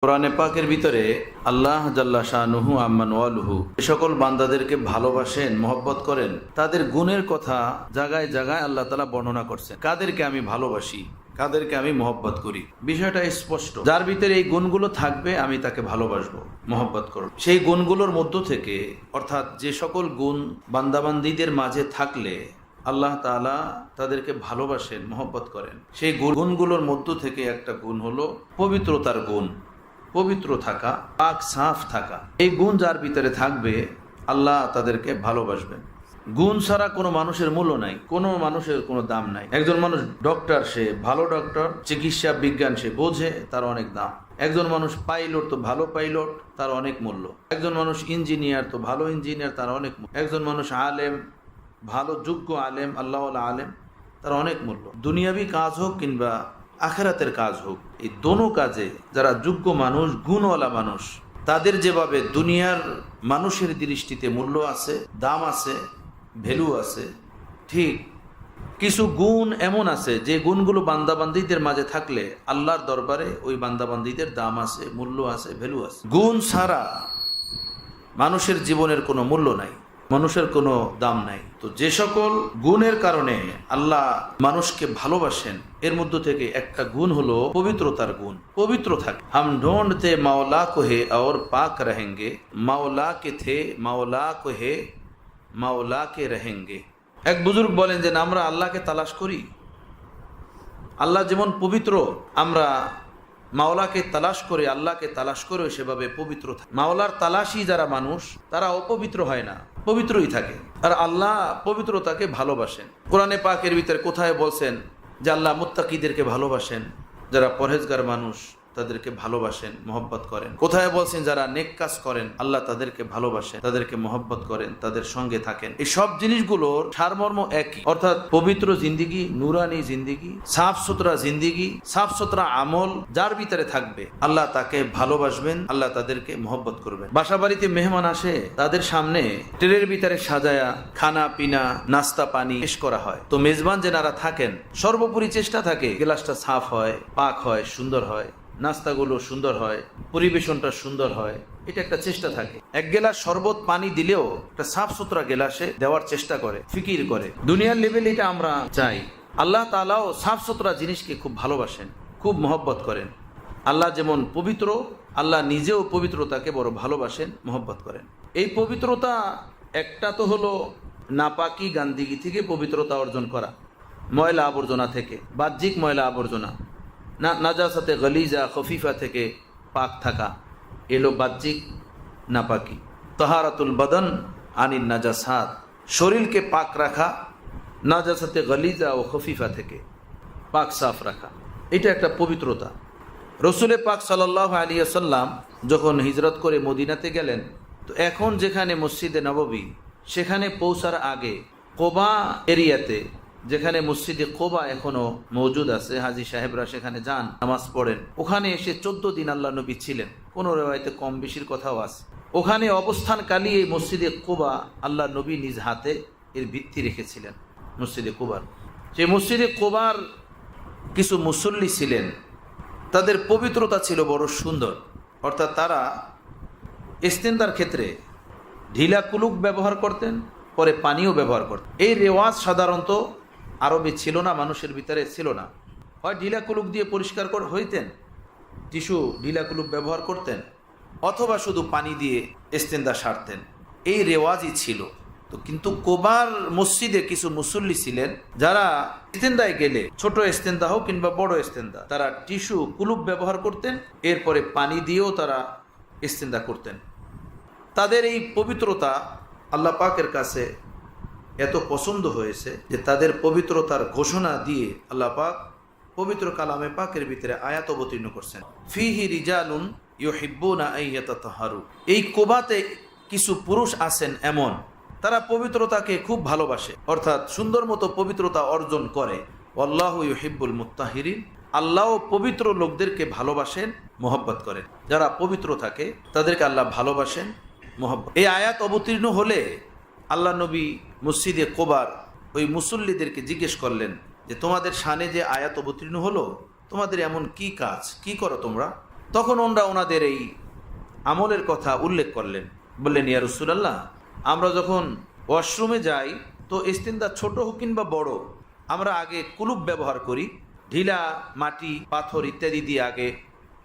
কোরআনে পাকের ভিতরে আল্লাহ জাল্লা শানুহু আম্মান ওয়ালুহু যে সকল বান্দাদেরকে ভালোবাসেন, মহব্বত করেন, তাদের গুণের কথা জায়গায় জায়গায় আল্লাহ তাআলা বর্ণনা করছেন। কাদেরকে আমি ভালোবাসি, কাদেরকে আমি মহব্বত করি, বিষয়টা স্পষ্ট। যার ভিতরে এই গুণগুলো থাকবে আমি তাকে ভালোবাসবো, মহব্বত করব। সেই গুণগুলোর মধ্য থেকে, অর্থাৎ যে সকল গুণ বান্দাবান্দীদের মাঝে থাকলে আল্লাহ তাআলা তাদেরকে ভালোবাসেন, মহব্বত করেন, সেই গুণগুলোর মধ্য থেকে একটা গুণ হলো পবিত্রতার গুণ। পবিত্র থাকা, পাক সাফ থাকা। এই গুণ যার ভিতরে থাকবে আল্লাহ তাদেরকে ভালোবাসবেন। গুণ ছাড়া কোনো মানুষের মূল্য নাই, কোনো মানুষের কোনো দাম নাই। একজন মানুষ ডক্টর, সে ভালো ডক্টর, চিকিৎসা বিজ্ঞান সে বোঝে, তার অনেক দাম। একজন মানুষ পাইলট, তো ভালো পাইলট, তার অনেক মূল্য। একজন মানুষ ইঞ্জিনিয়ার, তো ভালো ইঞ্জিনিয়ার, তার অনেক মূল্য। একজন মানুষ আলেম, ভালো যোগ্য আলেম, আল্লাহওয়ালা আলেম, তার অনেক মূল্য। দুনিয়াবি কাজ হোক কিংবা আখিরাতের কাজ হোক, এই দোনো কাজে যারা যোগ্য মানুষ, গুণওয়ালা মানুষ, তাদের যেভাবে দুনিয়ার মানুষের দৃষ্টিতে মূল্য আছে, দাম আছে, ভ্যালু আছে, ঠিক কিছু গুণ এমন আছে যে গুণগুলো বান্দাবান্দীদের মাঝে থাকলে আল্লাহর দরবারে ওই বান্দাবান্দীদের দাম আছে, মূল্য আছে, ভ্যালু আছে। গুণ ছাড়া মানুষের জীবনের কোনো মূল্য নাই, মানুষের কোনো দাম নাই। তো যে সকল গুণের কারণে আল্লাহ মানুষকে ভালোবাসেন, এর মধ্য থেকে একটা গুণ হলো পবিত্রতার গুণ। পবিত্র থাকে। হাম ঢোঁডতে মাওলা কো হে और पाक रहेंगे, মাওলা কে থে মাওলা কো হে মাওলা কে रहेंगे। এক বুজুর্গ বলেন যে আমরা আল্লাহকে তালাশ করি, আল্লাহ যেমন পবিত্র, আমরা মাওলাকে তালাশ করে, আল্লাহকে তালাশ করে সেভাবে পবিত্র থাকে। মাওলার তালাশি যারা মানুষ, তারা অপবিত্র হয় না, পবিত্রই থাকে। আর আল্লাহ পবিত্রতাকে ভালোবাসেন। কোরআনে পাকের ভিতরে কোথায় বলছেন যে আল্লাহ মুত্তাকিদেরকে ভালোবাসেন, যারা পরহেজগার মানুষ তাদেরকে ভালোবাসেন, মহব্বত করেন। কোথায় বলছেন যারা নেক কাজ করেন আল্লাহ তাদেরকে ভালোবাসেন, তাদেরকে মহব্বত করেন, তাদের সঙ্গে থাকেন। এই সব জিনিসগুলোর সারমর্ম একই, অর্থাৎ পবিত্র জিন্দিগি, নুরানি জিন্দিগি, সাফ সুতরা জিন্দিগি, সাফ সুতরা আমল যার ভিতরে থাকবে আল্লাহ তাকে ভালোবাসবেন, আল্লাহ তাদেরকে মহব্বত করবেন। বাসা বাড়িতে মেহমান আসে, তাদের সামনে ট্রের ভিতরে সাজায়া খানা পিনা, নাস্তা পানি পেশ করা হয়। তো মেজবান যেনারা থাকেন সর্বোপরি চেষ্টা থাকে গ্লাসটা সাফ হয়, পাক হয়, সুন্দর হয়, নাস্তাগুলো সুন্দর হয়, পরিবেশনটা সুন্দর হয়, এটা একটা চেষ্টা থাকে। এক গেলাস শরবত পানি দিলেও একটা সাফ সুতরা গেলাসে দেওয়ার চেষ্টা করে, ফিকির করে। দুনিয়ার লেভেল এটা আমরা চাই। আল্লাহ তাআলাও সাফ সুতরা জিনিসকে খুব ভালোবাসেন, খুব মহব্বত করেন। আল্লাহ যেমন পবিত্র, আল্লাহ নিজেও পবিত্রতাকে বড় ভালোবাসেন, মহব্বত করেন। এই পবিত্রতা একটা তো হলো নাপাকি গান্দিগি থেকে পবিত্রতা অর্জন করা, ময়লা আবর্জনা থেকে, বাহ্যিক ময়লা আবর্জনা, নাজাসাতে গলিজা খফিফা থেকে পাক থাকা, এলো বাহ্যিক নাপাকি। তাহারাতুল বদন আনিল নাজাসাত, শরীরকে পাক রাখা নাজাসাতে গলিজা ও খফিফা থেকে, পাক সাফ রাখা, এটা একটা পবিত্রতা। রসুলে পাক সাল্লাল্লাহু আলাইহি ওয়াসাল্লাম যখন হিজরত করে মদিনাতে গেলেন, তো এখন যেখানে মসজিদে নববী, সেখানে পৌঁছার আগে কোবা এরিয়াতে, যেখানে মসজিদে কোবা এখনো মৌজুদ আছে, হাজী সাহেবরা সেখানে যান, নামাজ পড়েন। ওখানে এসে 14 দিন আল্লাহ নবী ছিলেন, কোনো রেওয়ায়েতে কম বেশির কথাও আছে। ওখানে অবস্থানকালী এই মসজিদে কোবা আল্লাহ নবী নিজ হাতে এর ভিত্তি রেখেছিলেন, মসজিদে কোবার। সেই মসজিদে কোবার কিছু মুসল্লি ছিলেন, তাদের পবিত্রতা ছিল বড় সুন্দর। অর্থাৎ তারা ইস্তেনদার ক্ষেত্রে ঢিলা কুলুক ব্যবহার করতেন, পরে পানিও ব্যবহার করতেন। এই রেওয়াজ সাধারণত আরবে ছিল না, মানুষের ভিতরে ছিল না। হয় ঢিলা কুলুক দিয়ে পরিষ্কার হইতেন, টিস্যু ঢিলা কুলুক ব্যবহার করতেন, অথবা শুধু পানি দিয়ে ইস্তেন্দা সারতেন। এই রেওয়াজই ছিল। তো কিন্তু কোবার মসজিদে কিছু মুসল্লি ছিলেন যারা ইস্তেন্দায় গেলে, ছোট ইস্তেন্দা হোক কিংবা বড় ইস্তেন্দা, তারা টিস্যু কুলুক ব্যবহার করতেন, এরপরে পানি দিয়েও তারা ইস্তেন্দা করতেন। তাদের এই পবিত্রতা আল্লাহ পাকের কাছে এত পছন্দ হয়েছে যে তাদের পবিত্রতার ঘোষণা দিয়ে আল্লাহ পাক পবিত্র কালামে পাকের ভিতরে আয়াত অবতীর্ণ করছেন, ফিহি রিজালুন ইউহিব্বুনা আইয়াতাতাহারু। এই কোবাতে কিছু পুরুষ আছেন এমন, তারা পবিত্রতাকে খুব ভালোবাসে, অর্থাৎ সুন্দর মতো পবিত্রতা অর্জন করে। আল্লাহু ইউহিব্বুল মুত্তাহিরিন, আল্লাহ পবিত্র লোকদেরকে ভালোবাসেন, মহব্বত করেন। যারা পবিত্র থাকে তাদেরকে আল্লাহ ভালোবাসেন, মহব্বত। এই আয়াত অবতীর্ণ হলে আল্লাহ নবী মসজিদে কোবার ওই মুসল্লিদেরকে জিজ্ঞেস করলেন যে তোমাদের শানে যে আয়াত অবতীর্ণ হলো, তোমাদের এমন কি কাজ, কি করো তোমরা? তখন ওনারা ওনাদের এই আমলের কথা উল্লেখ করলেন, বললেন, ইয়া রাসূলুল্লাহ, আমরা যখন ওয়াশরুমে যাই তো ইস্তিনজা ছোট হোক কিংবা বড়, আমরা আগে কুলুপ ব্যবহার করি, ঢিলা মাটি পাথর ইত্যাদি দিয়ে আগে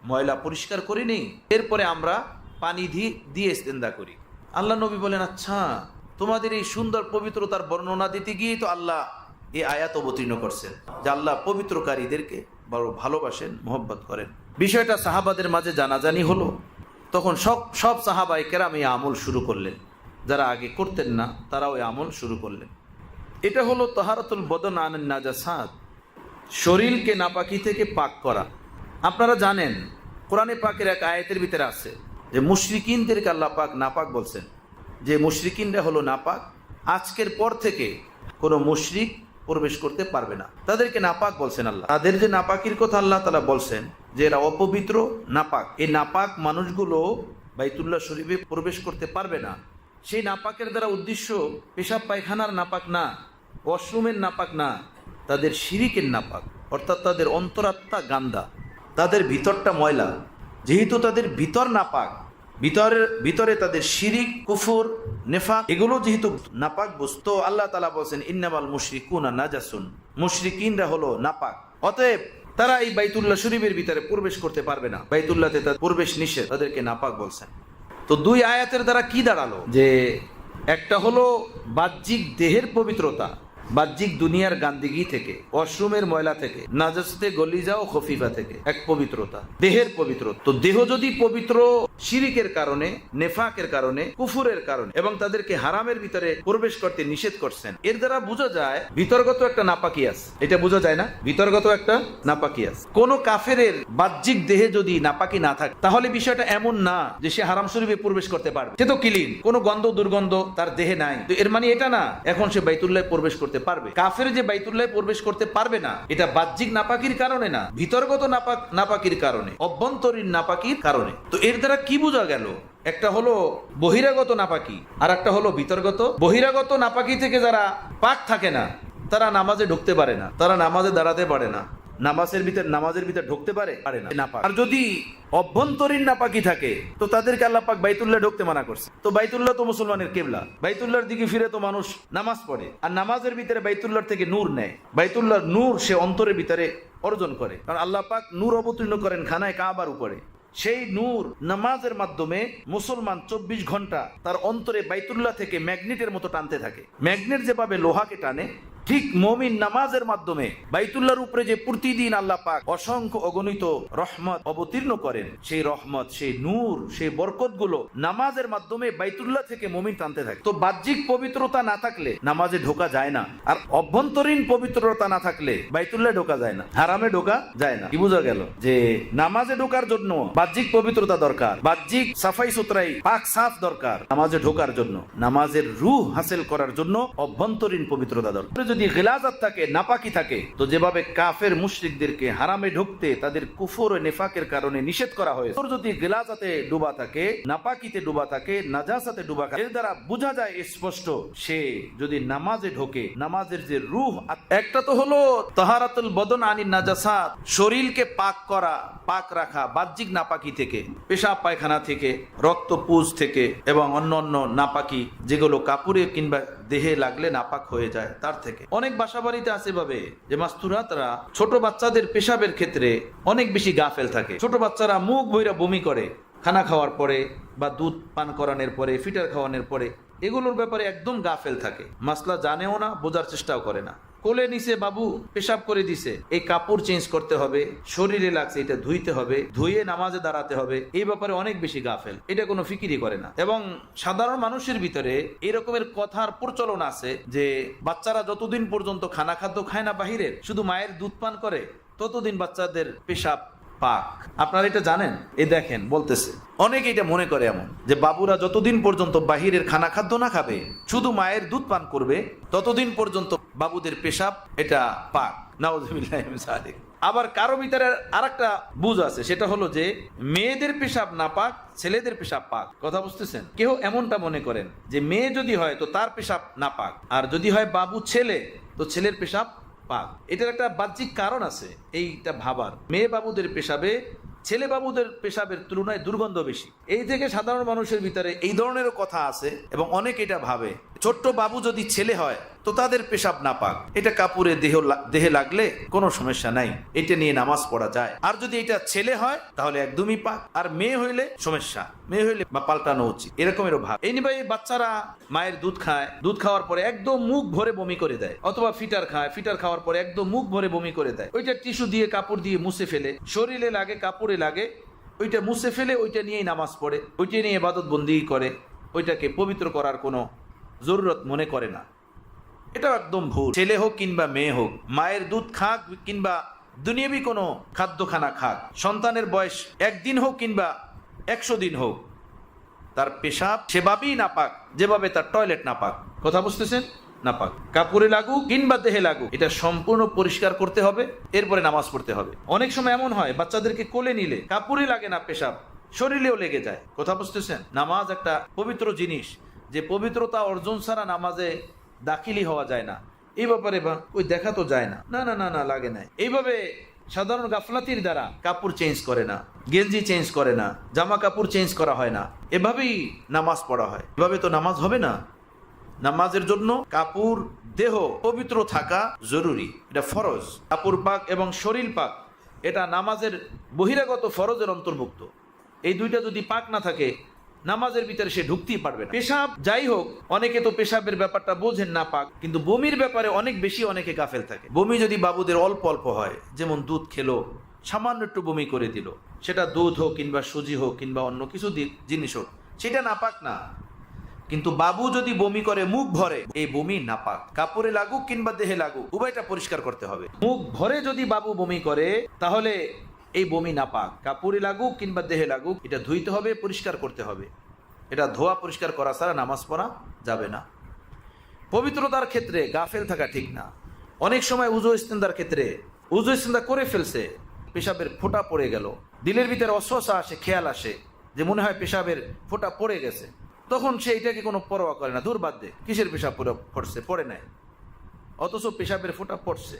ময়লা পরিষ্কার করি নেই, এরপরে আমরা পানি দিয়ে ইস্তিনজা করি। আল্লাহ নবী বলেন, আচ্ছা, তোমাদের এই সুন্দর পবিত্রতার বর্ণনা দিতে গিয়েই তো আল্লাহ এই আয়াত অবতীর্ণ করছেন যে আল্লাহ পবিত্রকারীদেরকে বড় ভালোবাসেন, মহব্বত করেন। বিষয়টা সাহাবাদের মাঝে জানাজানি হলো। তখন সব সাহাবায়ে কেরাম এই আমল শুরু করলেন, যারা আগে করতেন না তারাও এই আমল শুরু করলেন। এটা হলো তাহারাতুল বদন আনিন নাজাসাত, শরীরকে নাপাকি থেকে পাক করা। আপনারা জানেন কোরআনে পাকের এক আয়াতের ভিতরে আছে যে মুশরিকিনদেরকে আল্লাহ পাক নাপাক বলছেন, যে মুশরিকিনরা হলো নাপাক, আজকের পর থেকে কোনো মুশরিক প্রবেশ করতে পারবে না, তাদেরকে নাপাক বলছেন আল্লাহ। তাদের যে নাপাকির কথা আল্লাহ তাআলা বলছেন যে এরা অপবিত্র, নাপাক, এই নাপাক মানুষগুলো বাইতুল্লাহ শরীফে প্রবেশ করতে পারবে না। সেই নাপাকের দ্বারা উদ্দেশ্য পেশাব পায়খানার নাপাক না, ওয়াশরুমের নাপাক না, তাদের শিরিকের নাপাক, অর্থাৎ তাদের অন্তরাত্মা গান্দা, তাদের ভিতরটা ময়লা। যেহেতু তাদের ভিতর নাপাক, ভিতরে তাদের শিরিক, কুফর, নেফাক এগুলো যেহেতু নাপাক বস্তু, আল্লাহ তাআলা বলছেন ইন্নামাল মুশরিকুনা নাজাসুন, মুশরিকিনরা হলো নাপাক, অতএব তারা এই বাইতুল্লাহ শরীফের ভিতরে প্রবেশ করতে পারবে না, বাইতুল্লাহতে তাদের প্রবেশ নিষেধ, তাদেরকে নাপাক বলছেন। তো দুই আয়াতের দ্বারা কি দাঁড়ালো, যে একটা হলো বাহ্যিক দেহের পবিত্রতা, বাহ্যিক দুনিয়ার গান্দিগি থেকে, ওয়াশরুমের ময়লা থেকে, নাজাসতে গলিজা ও খফিফা থেকে, এক পবিত্রতা, দেহের পবিত্রতা। তো দেহ যদি পবিত্র শিরিকের কারণে, নেফাকের কারণে, কুফুরের কারণে এবং তাদেরকে হারামের ভিতরে প্রবেশ করতে নিষেধ করছেন, এর দ্বারা বোঝা যায় ভিতরগত একটা নাপাকি আছে। এটা বোঝা যায় না, ভিতরগত একটা নাপাকি আছে। কোন কাফেরের বাহ্যিক দেহে যদি নাপাকি না থাকে তাহলে বিষয়টা এমন না যে সে হারাম শরীফে প্রবেশ করতে পারবে, সে তো ক্লিন, কোনো গন্ধ দুর্গন্ধ তার দেহে নাই। তো এর মানে এটা না এখন সে বাইতুল্লাহ প্রবেশ করতে পারবে। কাফের যে বাইতুল্লাহ প্রবেশ করতে পারবে না, এটা বাহ্যিক নাপাকির কারণে না, ভিতরগত নাপাকির কারণে, অভ্যন্তরীণ নাপাকির কারণে। তো এর দ্বারা কি বোঝা গেল, একটা হলো বহিরাগত নাপাকি আর একটা হলো ভিতরগত। বহিরাগত নাপাকি থেকে যারা পাক থাকে না তারা নামাজে ঢুকতে পারে না, তারা নামাজে দাঁড়াতে পারে না, নামাজের ভিতর ঢুকতে পারে না। আর যদি অভ্যন্তরীণ নাপাকি থাকে তো তাদেরকে আল্লাহ পাক বাইতুল্লাহ ঢুকতে মানা করছে। তো বাইতুল্লাহ তো মুসলমানের কিবলা, বাইতুল্লাহর দিকে ফিরে তো মানুষ নামাজ পড়ে, আর নামাজের ভিতরে বাইতুল্লাহর থেকে নূর নেয়, বাইতুল্লাহর নূর সে অন্তরের ভিতরে অর্জন করে, কারণ আল্লাহ পাক নূর অবতীর্ণ করেন খানায় কাবার উপরে। সেই নূর নামাজের মাধ্যমে মুসলমান 24 ঘন্টা তার অন্তরে বাইতুল্লাহ থেকে ম্যাগনেটের মতো টানতে থাকে। ম্যাগনেট যেভাবে লোহাকে টানে, ঠিক মুমিন নামাজের মাধ্যমে বাইতুল্লাহর উপরে যে প্রতিদিন আল্লাহ পাক অসংখ্য অগণিত রহমত অবতীর্ণ করেন, সেই রহমত, সেই নূর, সেই বরকতগুলো নামাজের মাধ্যমে বাইতুল্লাহ থেকে মুমিন টানতে থাকে। তো বাহ্যিক পবিত্রতা না থাকলে নামাজে ঢোকা যায় না, আর অভ্যন্তরীণ পবিত্রতা না থাকলে বাইতুল্লাহ ঢোকা যায় না, হারামে ঢোকা যায় না। কি বোঝা গেল, যে নামাজে ঢোকার জন্য বাহ্যিক পবিত্রতা দরকার, বাহ্যিক সাফাই সুতরাই পাক সাফ দরকার। নামাজে ঢোকার জন্য, নামাজের রূহ হাসিল করার জন্য অভ্যন্তরীণ পবিত্রতা দরকার। যদি গিলাজাত থাকে, নাপাকি থাকে, তো যেভাবে কাফের মুশরিকদেরকে হারামে ঢুকতে তাদের কুফর ও নেফাকের কারণে নিষেধ করা হয়েছে, যদি গিলাজাতে ডুবা থাকে, নাপাকিতে ডুবা থাকে, নাজাসাতে ডুবা থাকে, এর দ্বারা বোঝা যায় স্পষ্ট সে যদি নামাজে ঢোকে, নামাজের যে রূহ, একটা তো হলো তাহারাতুল বদন আনিন নাজাসাত, শরীরকে পাক করা, পাক রাখা বাহ্যিক নাপাকি থেকে, পেশাব পায়খানা থেকে, রক্তপুজ থেকে এবং অন্যান্য নাপাকি যেগুলো কাপড়ে কিংবা দেহে লাগলে নাপাক হয়ে যায় তার থেকে। অনেক বাসাবাড়িতে আছে ভাবে যে মাস্তুরাতরা ছোট বাচ্চাদের পেশাবের ক্ষেত্রে অনেক বেশি গাফেল থাকে। ছোট বাচ্চারা মুখ বইরা বমি করে খানা খাওয়ার পরে বা দুধ পান করানোর পরে, ফিটার খাওয়ানোর পরে, এগুলোর ব্যাপারে একদম গাফেল থাকে, মাসলা জানেও না, বোঝার চেষ্টাও করে না। কোলে নিছে বাবু, পেশাব করে দিছে, এই কাপড় চেঞ্জ করতে হবে, শরীরে লাগছে এটা ধুইতে হবে, ধুয়ে নামাজে দাঁড়াতে হবে, এই ব্যাপারে অনেক বেশি গাফেল, এটা কোনো ফিকিরই করে না। এবং সাধারণ মানুষের ভিতরে এরকমের কথার প্রচলন আছে যে বাচ্চারা যতদিন পর্যন্ত খানা খাদ্য খায় না বাহিরের, শুধু মায়ের দুধ পান করে, ততদিন বাচ্চাদের পেশাব পাক। আপনারা এটা জানেন? এই দেখেন বলতেছে, অনেকে এটা মনে করে এমন যে বাবুরা যতদিন পর্যন্ত বাহিরের খানা খাদ্য না খাবে, শুধু মায়ের দুধ পান করবে, ততদিন পর্যন্ত বাবুদের পেশাব এটা পাক। নাউযুবিল্লাহি মিন যালিক। আবার কারো ভিতরে আরেকটা বুঝ আছে, সেটা হলো যে মেয়েদের পেশাব না পাক, ছেলেদের পেশাব পাক। কথা বুঝতেছেন? কেউ এমনটা মনে করেন যে মেয়ে যদি হয় তো তার পেশাব না পাক, আর যদি হয় বাবু ছেলে তো ছেলের পেশাব পাক। এটার একটা বাহ্যিক কারণ আছে এইটা ভাবার। মেয়ে বাবুদের পেশাবে ছেলে বাবুদের পেশাবের তুলনায় দুর্গন্ধ বেশি। এই থেকে সাধারণ মানুষের ভিতরে এই ধরনেরও কথা আছে এবং অনেক এটা ভাবে ছোট্ট বাবু যদি ছেলে হয় তো তাদের পেশাব নাপাক, এটা কাপড়ে দেহে লাগলে কোনো সমস্যা নাই, এটা নিয়ে নামাজ পড়া যায়। আর যদি এটা ছেলে হয় তাহলে একদমই পাক, আর মেয়ে হইলে সমস্যা, মেয়ে হইলে পাল্টানো উচিত, এরকমেরও ভাব। এই নিয়ে বাচ্চারা মায়ের দুধ খায়, দুধ খাওয়ার পরে একদম মুখ ভরে বমি করে দেয়, অথবা ফিটার খায়, ফিটার খাওয়ার পরে একদম মুখ ভরে বমি করে দেয়, ওইটা টিস্যু দিয়ে কাপড় দিয়ে মুছে ফেলে, শরীরে লাগে কাপড়ে লাগে, ওইটা মুছে ফেলে ওইটা নিয়েই নামাজ পড়ে, ওইটা নিয়ে ইবাদত বন্দি করে, ওইটাকে পবিত্র করার কোনো জরুরত মনে করে না। এটা একদম ভুল। ছেলে হোক কিংবা মেয়ে হোক, মায়ের দুধ খাক কিংবা দুনিয়াবি কোনো খাদ্যখানা খাক, সন্তানের বয়স 1 দিন হোক কিংবা 100 দিন হোক, তার পেশাব সেভাবেই নাপাক যেভাবে তার টয়লেট নাপাক। কথা বুঝতেছেন? নাপাক। কাপড়ে লাগুক কিংবা দেহে লাগুক, এটা সম্পূর্ণ পরিষ্কার করতে হবে, এরপরে নামাজ পড়তে হবে। অনেক সময় এমন হয় বাচ্চাদেরকে কোলে নিলে কাপড়ে লাগে না, পেশাব শরীরেও লেগে যায়। কথা বুঝতেছেন? নামাজ একটা পবিত্র জিনিস, যে পবিত্রতা অর্জন ছাড়া নামাজে দাখিলই হওয়া যায় না। এই ব্যাপারে ওই দেখা তো যায় না, না না না না লাগে না। এইভাবে সাধারণ গাফলাতির দ্বারা কাপড় চেঞ্জ করে না, গেঞ্জি চেঞ্জ করে না, জামা কাপড় চেঞ্জ করা হয় না, এভাবেই নামাজ পড়া হয়। এভাবে তো নামাজ হবে না। নামাজের জন্য কাপড় দেহ পবিত্র থাকা জরুরি, এটা ফরজ। কাপড় পাক এবং শরীর পাক এটা নামাজের বহিরাগত ফরজের অন্তর্ভুক্ত। এই দুইটা যদি পাক না থাকে নামাজের ভিতরে সে ঢুকতেই পারবে না। পেশাব যাই হোক, অনেকে তো পেশাবের ব্যাপারটা বোঝেন না পাক, কিন্তু বমির ব্যাপারে অনেক বেশি অনেকে গাফেল থাকে। বমি যদি বাবুদের অল্প অল্প হয়, যেমন দুধ খেলো, সামান্য একটু বমি করে দিল, সেটা দুধ হোক কিংবা সুজি হোক কিংবা অন্য কিছু জিনিস হোক, সেটা নাপাক না। কিন্তু বাবু যদি বমি করে মুখ ভরে, এই বমি নাপাক। কাপড়ে লাগুক কিংবা দেহে লাগুক, উভয়টা পরিষ্কার করতে হবে। মুখ ভরে যদি বাবু বমি করে তাহলে এই বমি নাপাক। কাপড়ে লাগুক কিংবা দেহে লাগুক, এটা ধুইতে হবে, পরিষ্কার করতে হবে। এটা ধোয়া পরিষ্কার করা ছাড়া নামাজ পড়া যাবে না। পবিত্রতার ক্ষেত্রে গাফেল থাকা ঠিক না। অনেক সময় উজু ইস্তেন্দার ক্ষেত্রে উজু ইস্তেন্দা করে ফেলছে, পেশাবের ফোঁটা পড়ে গেল, দিলের ভিতরে অস্বসা আসে, খেয়াল আসে যে মনে হয় পেশাবের ফোঁটা পড়ে গেছে, তখন সে এটাকে কোনো পরোয়া করে না, দূর বাদ দে, কিসের পেশাব পড়ছে, পড়ে নাই, অথচ পেশাবের ফোঁটা পড়ছে।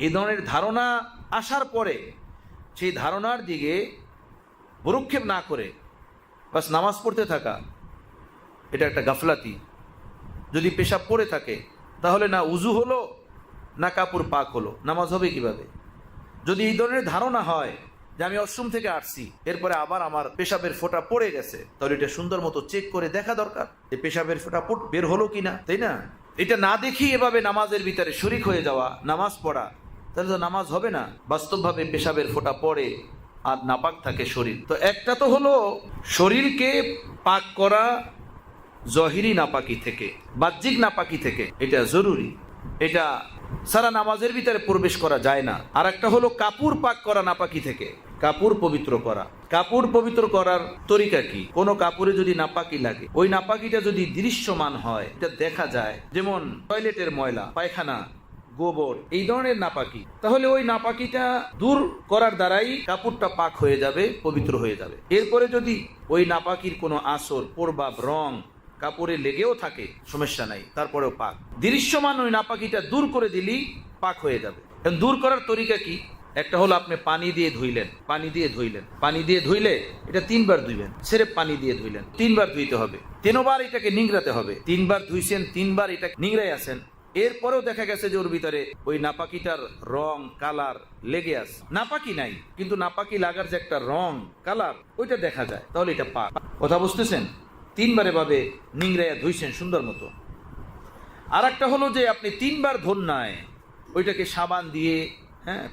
এই ধরনের ধারণা আসার পরে সেই ধারণার দিকে ভ্রুক্ষেপ না করে বাস নামাজ পড়তে থাকা, এটা একটা গাফলাতি। যদি পেশাব পড়ে থাকে তাহলে না উজু হলো না কাপড় পাক হলো, নামাজ হবে কিভাবে? যদি এই ধরনের ধারণা হয় যে আমি ওয়াশরুম থেকে আসছি, এরপরে আবার আমার পেশাবের ফোঁটা পড়ে গেছে, তাহলে এটা সুন্দর মতো চেক করে দেখা দরকার যে পেশাবের ফোঁটা বের হলো কিনা, তাই না? এটা না দেখি এভাবে নামাজের ভিতরে শরিক হয়ে যাওয়া, নামাজ পড়া, তাহলে তো নামাজ হবে না। বাস্তবভাবে পেশাবের ফোঁটা পড়ে আর নাপাক থাকে শরীর। তো একটা তো হলো শরীরকে পাক করা জহিরি নাপাকি থেকে, বাহ্যিক নাপাকি থেকে, এটা জরুরি, এটা সারা নামাজের ভিতরে প্রবেশ করা যায় না। আর একটা হলো কাপড় পাক করা নাপাকি থেকে, কাপড় পবিত্র করা। কাপড় পবিত্র করার তরিকা কি? কোনো কাপড়ে যদি নাপাকি লাগে, ওই নাপাকিটা যদি দৃশ্যমান হয়, এটা দেখা যায়, যেমন টয়লেটের ময়লা, পায়খানা, গোবর, এই ধরনের নাপাকি, তাহলে ওই নাপাকিটা দূর করার দ্বারাই কাপড়টা পাক হয়ে যাবে, পবিত্র হয়ে যাবে। এরপরে যদি ওই নাপাকির কোনো আসর, প্রভাব, রং কাপড়ে লেগেও থাকে, সমস্যা নাই, তারপরেও পাক। দৃশ্যমান ওই নাপাকিটা দূর করে দিলেই পাক হয়ে যাবে। দূর করার তরিকা কি? একটা হলো আপনি পানি দিয়ে ধুইলেন, পানি দিয়ে ধুইলে এটা 3 বার ধুইবেন, সেরে পানি দিয়ে ধুইলেন, 3 বার ধুইতে হবে, 3 বার এটাকে নিংড়াতে হবে। 3 বার ধুইছেন, 3 বার এটা নিংড়াই আছেন, এরপরেও দেখা গেছে যে ওর ভিতরে ওই নাপাকিটার রং, কালার লেগে আছে। নাপাকি নাই, কিন্তু নাপাকি লাগার যে একটা রং, কালার, ওইটা দেখা যায়, তাহলে এটা পাক। কথা বুঝতেছেন? 3 বার এভাবে নিংড়াইয়া ধুইছেন সুন্দর মতো। আর একটা হলো যে আপনি 3 বার ধোন নাই, ওইটাকে সাবান দিয়ে,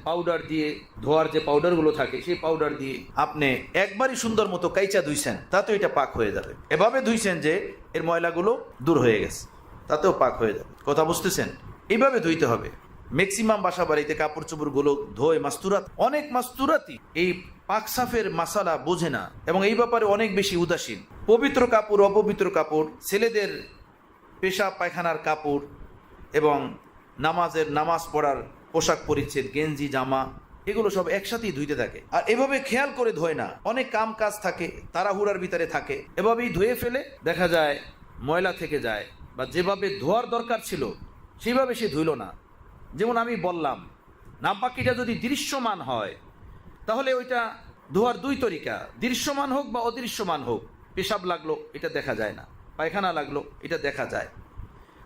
পাউডার দিয়ে, ধোয়ার যে পাউডারগুলো থাকে সেই পাউডার দিয়ে আপনি একবারই সুন্দর মতো কাইচা ধুইছেন, তাতেও এটা পাক হয়ে যাবে। এভাবে ধুইছেন যে এর ময়লাগুলো দূর হয়ে গেছে, তাতেও পাক হয়ে যাবে। কথা বুঝতেছেন? এইভাবে ধুইতে হবে। ম্যাক্সিমাম বাসা বাড়িতে কাপড় চোপড়গুলো ধোয় মাস্তুরাত, অনেক মাস্তুরাতি এই পাক সাফের মাসালা বোঝে না এবং এই ব্যাপারে অনেক বেশি উদাসীন। পবিত্র কাপড়, অপবিত্র কাপড়, ছেলেদের পেশাব পায়খানার কাপড় এবং নামাজ পড়ার পোশাক পরিচ্ছেদ, গেঞ্জি, জামা, এগুলো সব একসাথেই ধুইতে থাকে। আর এভাবে খেয়াল করে ধোয় না, অনেক কাম কাজ থাকে, তাড়াহুড়ার ভিতরে থাকে, এভাবেই ধুয়ে ফেলে, দেখা যায় ময়লা থেকে যায়, বা যেভাবে ধোয়ার দরকার ছিল সেইভাবে সে ধুইল না। যেমন আমি বললাম, নাপাকিটা যদি দৃশ্যমান হয় তাহলে ওইটা ধোয়ার দুই তরিকা, দৃশ্যমান হোক বা অদৃশ্যমান হোক। পেশাব লাগলো এটা দেখা যায় না, পায়খানা লাগলো এটা দেখা যায়।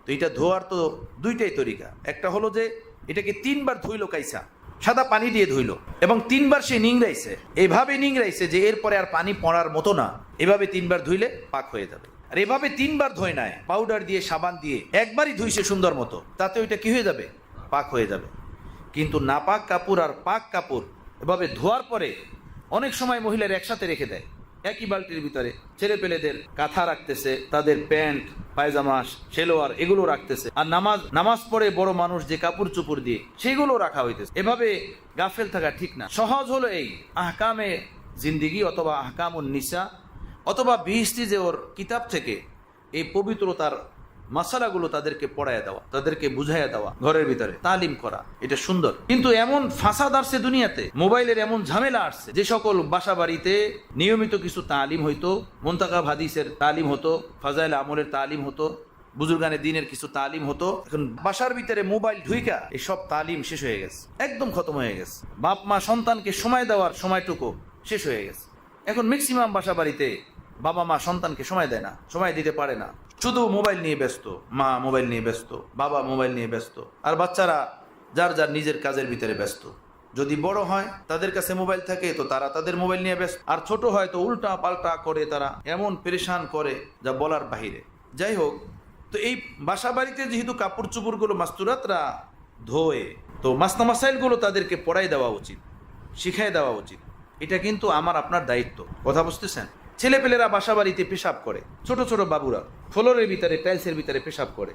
তো এটা ধোয়ার তো দুইটাই তরিকা। একটা হলো যে এটাকে 3 বার ধুইলো কাইসা, সাদা পানি দিয়ে ধুইলো এবং 3 বার সে নিংড়াইছে, এইভাবে নিংড়াইছে যে এরপরে আর পানি পড়ার মতো না, এভাবে 3 বার ধুইলে পাক হয়ে যাবে। আর এভাবে 3 বার ধোয় নাই, পাউডার দিয়ে সাবান দিয়ে একবারই ধুইছে সুন্দর মতো, তাতে ওইটা কি হয়ে যাবে? পাক হয়ে যাবে। কিন্তু নাপাক কাপড় আর পাক কাপড় এভাবে ধোয়ার পরে অনেক সময় মহিলারা একসাথে রেখে দেয় একই বালতির ভিতরে। ছেলে পেলেদের কাঁথা রাখতেছে, তাদের প্যান্ট পায়জামা সেলোয়ার এগুলো রাখতেছে, আর নামাজ পড়ে বড় মানুষ যে কাপড় চুপড় দিয়ে সেগুলো রাখা হইতেছে। এভাবে গাফেল থাকা ঠিক না। সহজ হলো এই আহকামে জিন্দিগি অথবা আহকামুন নিসা অথবা বিহিস্তি যে ওর কিতাব থেকে এই পবিত্রতার মাসালাগুলো তাদেরকে পড়ায় দেওয়া, তাদেরকে বুঝাইয়া দেওয়া, ঘরের ভিতরে তালিম করা, এটা সুন্দর। কিন্তু এমন ফাসাদ আসছে দুনিয়াতে, মোবাইলের এমন ঝামেলা আসছে, যে সকল বাসা বাড়িতে নিয়মিত কিছু তালিম হইতো, মুনতাকাব হাদিসের তালিম হতো, ফাজাইল আমলের তালিম হতো, বুজুর্গানে দিনের কিছু তালিম হতো, এখন বাসার ভিতরে মোবাইল ঢুইকা এসব তালিম শেষ হয়ে গেছে, একদম খতম হয়ে গেছে। বাপ মা সন্তানকে সময় দেওয়ার সময়টুকু শেষ হয়ে গেছে। এখন ম্যাক্সিমাম বাসা বাড়িতে বাবা মা সন্তানকে সময় দেয় না, সময় দিতে পারে না, শুধু মোবাইল নিয়ে ব্যস্ত। মা মোবাইল নিয়ে ব্যস্ত, বাবা মোবাইল নিয়ে ব্যস্ত, আর বাচ্চারা যার যার নিজের কাজের ভিতরে ব্যস্ত। যদি বড় হয় তাদের কাছে মোবাইল থাকে তো তারা তাদের মোবাইল নিয়ে ব্যস্ত, আর ছোট হয় তো উল্টা পাল্টা করে, তারা এমন পেরেশান করে যা বলার বাহিরে। যাই হোক, তো এই বাসা বাড়িতে যেহেতু কাপড় চুপড়গুলো মাস্তুরাতরা ধোয়ে, তো মাসনা মাসাইলগুলো তাদেরকে পড়াই দেওয়া উচিত, শিখাই দেওয়া উচিত। এটা কিন্তু আমার আপনার দায়িত্ব। কথা বুঝতেছেন? ছেলেপেলেরা বাসা বাড়িতে পেশাব করে, ছোট ছোট বাবুরা ফ্লোরের ভিতরে টাইলসের ভিতরে পেশাব করে,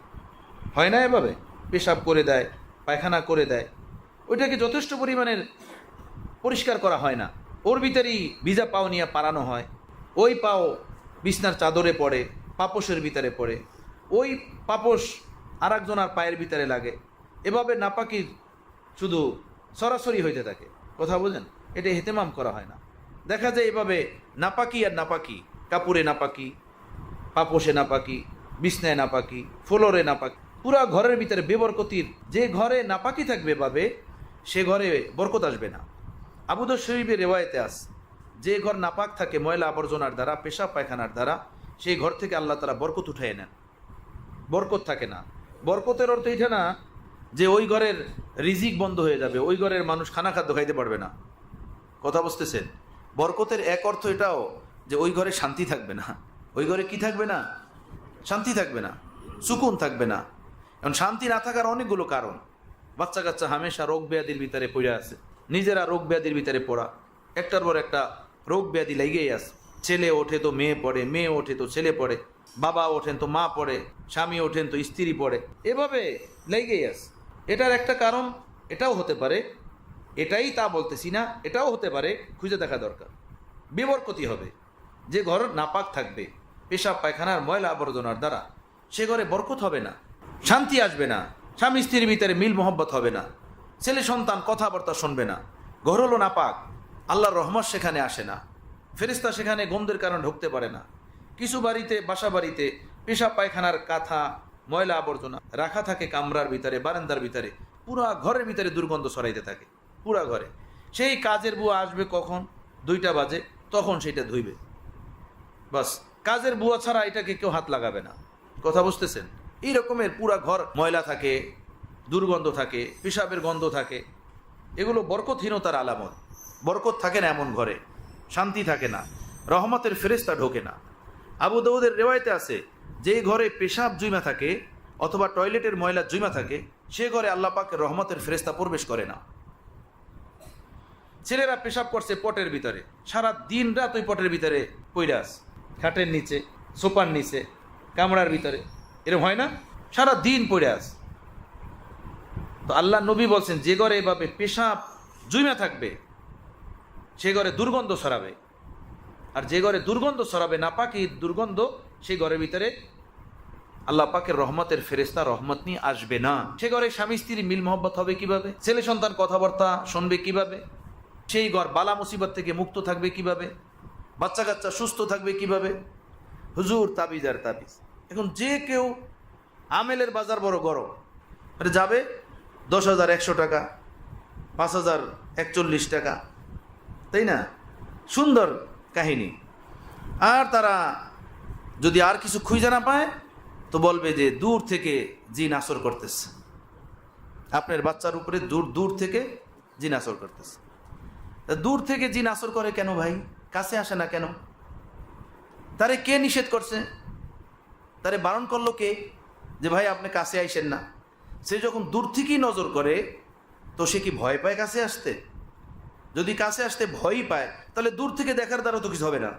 হয় না? এভাবে পেশাব করে দেয়, পায়খানা করে দেয়, ওইটাকে যথেষ্ট পরিমাণের পরিষ্কার করা হয় না। ওর ভিতরেই ভিজা পাও নিয়ে পারানো হয়, ওই পাও বিছনার চাদরে পড়ে, পাপোশের ভিতরে পড়ে, ওই পাপোশ আর একজনের পায়ের ভিতরে লাগে। এভাবে নাপাকির শুধু সরাসরি হইতে থাকে। কথা বোঝেন? এটা হেতেমাম করা হয় না। দেখা যায় এভাবে নাপাকি আর নাপাকি, কাপড়ে নাপাকি, পাপোশে নাপাকি, বিছনায় নাপাকি, ফ্লোরে নাপাকি, পুরা ঘরের ভিতরে বেবরকতির। যে ঘরে নাপাকি থাকবে এভাবে, সে ঘরে বরকত আসবে না। আবু দাউদ শরীফের রেওয়ায়েতে আছে, যে ঘর নাপাক থাকে ময়লা আবর্জনার দ্বারা, পেশাব পায়খানার দ্বারা, সেই ঘর থেকে আল্লাহ তাআলা বরকত উঠাইয়ে নেন, বরকত থাকে না। বরকতের অর্থ এটা না যে ওই ঘরের রিজিক বন্ধ হয়ে যাবে, ওই ঘরের মানুষ খানা খাদ্য খাইতে পারবে না। কথা বুঝতেছেন? বরকতের এক অর্থ এটাও যে ওই ঘরে শান্তি থাকবে না। ওই ঘরে কি থাকবে না? শান্তি থাকবে না, সুকুন থাকবে না। এখন শান্তি না থাকার অনেকগুলো কারণ। বাচ্চা কাচ্চা হামেশা রোগ ব্যাধির ভিতরে পড়ে আছে, নিজেরা রোগ ব্যাধির ভিতরে পড়া, একটার পর একটা রোগ ব্যাধি লেগেই আছে। ছেলে ওঠে তো মেয়ে পড়ে, মেয়ে ওঠে তো ছেলে পড়ে, বাবা ওঠেন তো মা পড়ে, স্বামী ওঠেন তো স্ত্রী পড়ে, এভাবে লেগেই আছে। এটার একটা কারণ এটাও হতে পারে, এটাই তা বলতেছি না, এটাও হতে পারে, খুঁজে দেখা দরকার। বেবরকতি হবে, যে ঘর নাপাক থাকবে পেশাব পায়খানার ময়লা আবর্জনার দ্বারা, সে ঘরে বরকত হবে না, শান্তি আসবে না, স্বামী স্ত্রীর ভিতরে মিল মোহব্বত হবে না, ছেলে সন্তান কথাবার্তা শুনবে না। ঘর হলো নাপাক, আল্লাহর রহমত সেখানে আসে না, ফেরেশতা সেখানে গন্ধের কারণে ঢুকতে পারে না। কিছু বাড়িতে, বাসা বাড়িতে পেশাব পায়খানার কাঁথা ময়লা আবর্জনা রাখা থাকে কামরার ভিতরে, বারান্দার ভিতরে, পুরা ঘরের ভিতরে দুর্গন্ধ ছড়াইতে থাকে পুরা ঘরে। সেই কাজের বুয়া আসবে কখন? 2টা বাজে, তখন সেটা ধুইবে। বাস, কাজের বুয়া ছাড়া এটাকে কেউ হাত লাগাবে না। কথা বুঝতেছেন? এই রকমের পুরা ঘর ময়লা থাকে, দুর্গন্ধ থাকে, পেশাবের গন্ধ থাকে, এগুলো বরকতহীনতার আলামত। বরকত থাকে না এমন ঘরে, শান্তি থাকে না, রহমতের ফেরেশতা ঢোকে না। আবু দাউদের রেওয়ায়েতে আছে, যে ঘরে পেশাব জুইমা থাকে অথবা টয়লেটের ময়লা জুইমা থাকে, সে ঘরে আল্লাহ পাকের রহমতের ফেরেশতা প্রবেশ করে না। ছেলেরা পেশাব করছে পটের ভিতরে, সারা দিন রাত ওই পটের ভিতরে পইরা আছে, খাটের নিচে, সোফার নিচে, কামরার ভিতরে, এরকম হয় না? সারা দিন পড়ে আছে। তো আল্লাহ নবী বলছেন, যে ঘরে এভাবে পেশাব জুইমা থাকবে সে ঘরে দুর্গন্ধ ছড়াবে, আর যে ঘরে দুর্গন্ধ ছড়াবে, নাপাকি দুর্গন্ধ, সেই ঘরের ভিতরে আল্লাহ পাকের রহমতের ফেরেশতা রহমত নিয়ে আসবে না। সে ঘরে স্বামী স্ত্রীর মিল মহব্বত হবে কিভাবে? ছেলে সন্তান কথাবার্তা শুনবে কিভাবে? সেই ঘর বালা মুসিবত থেকে মুক্ত থাকবে কিভাবে? বাচ্চা কাচ্চা সুস্থ থাকবে কিভাবে? হুজুর তাবিজ আর তাবিজ। এখন যে কেউ, আমেলের বাজার বড় গরম, যাবে 10,100 টাকা, 5,041 টাকা, তাই না? সুন্দর কাহিনী। আর তারা যদি আর কিছু খুঁজে না পায় তো বলবে যে দূর থেকে জিন আসর করতেছে, আপনার বাচ্চার উপরে দূর দূর থেকে জিন আসর করতেছে। দূর থেকে জিন আসর করে কেন ভাই? কাছে আসে না কেন? তারে কে নিষেধ করছে? তারে বারণ করলো কে যে ভাই আপনি কাছে আইসেন না? সে যখন দূর থেকেই নজর করে তো সে কি ভয় পায় কাছে আসতে? যদি কাছে আসতে ভয়ই পায় তাহলে দূর থেকে দেখার দ্বারা তো কিছু হবে না।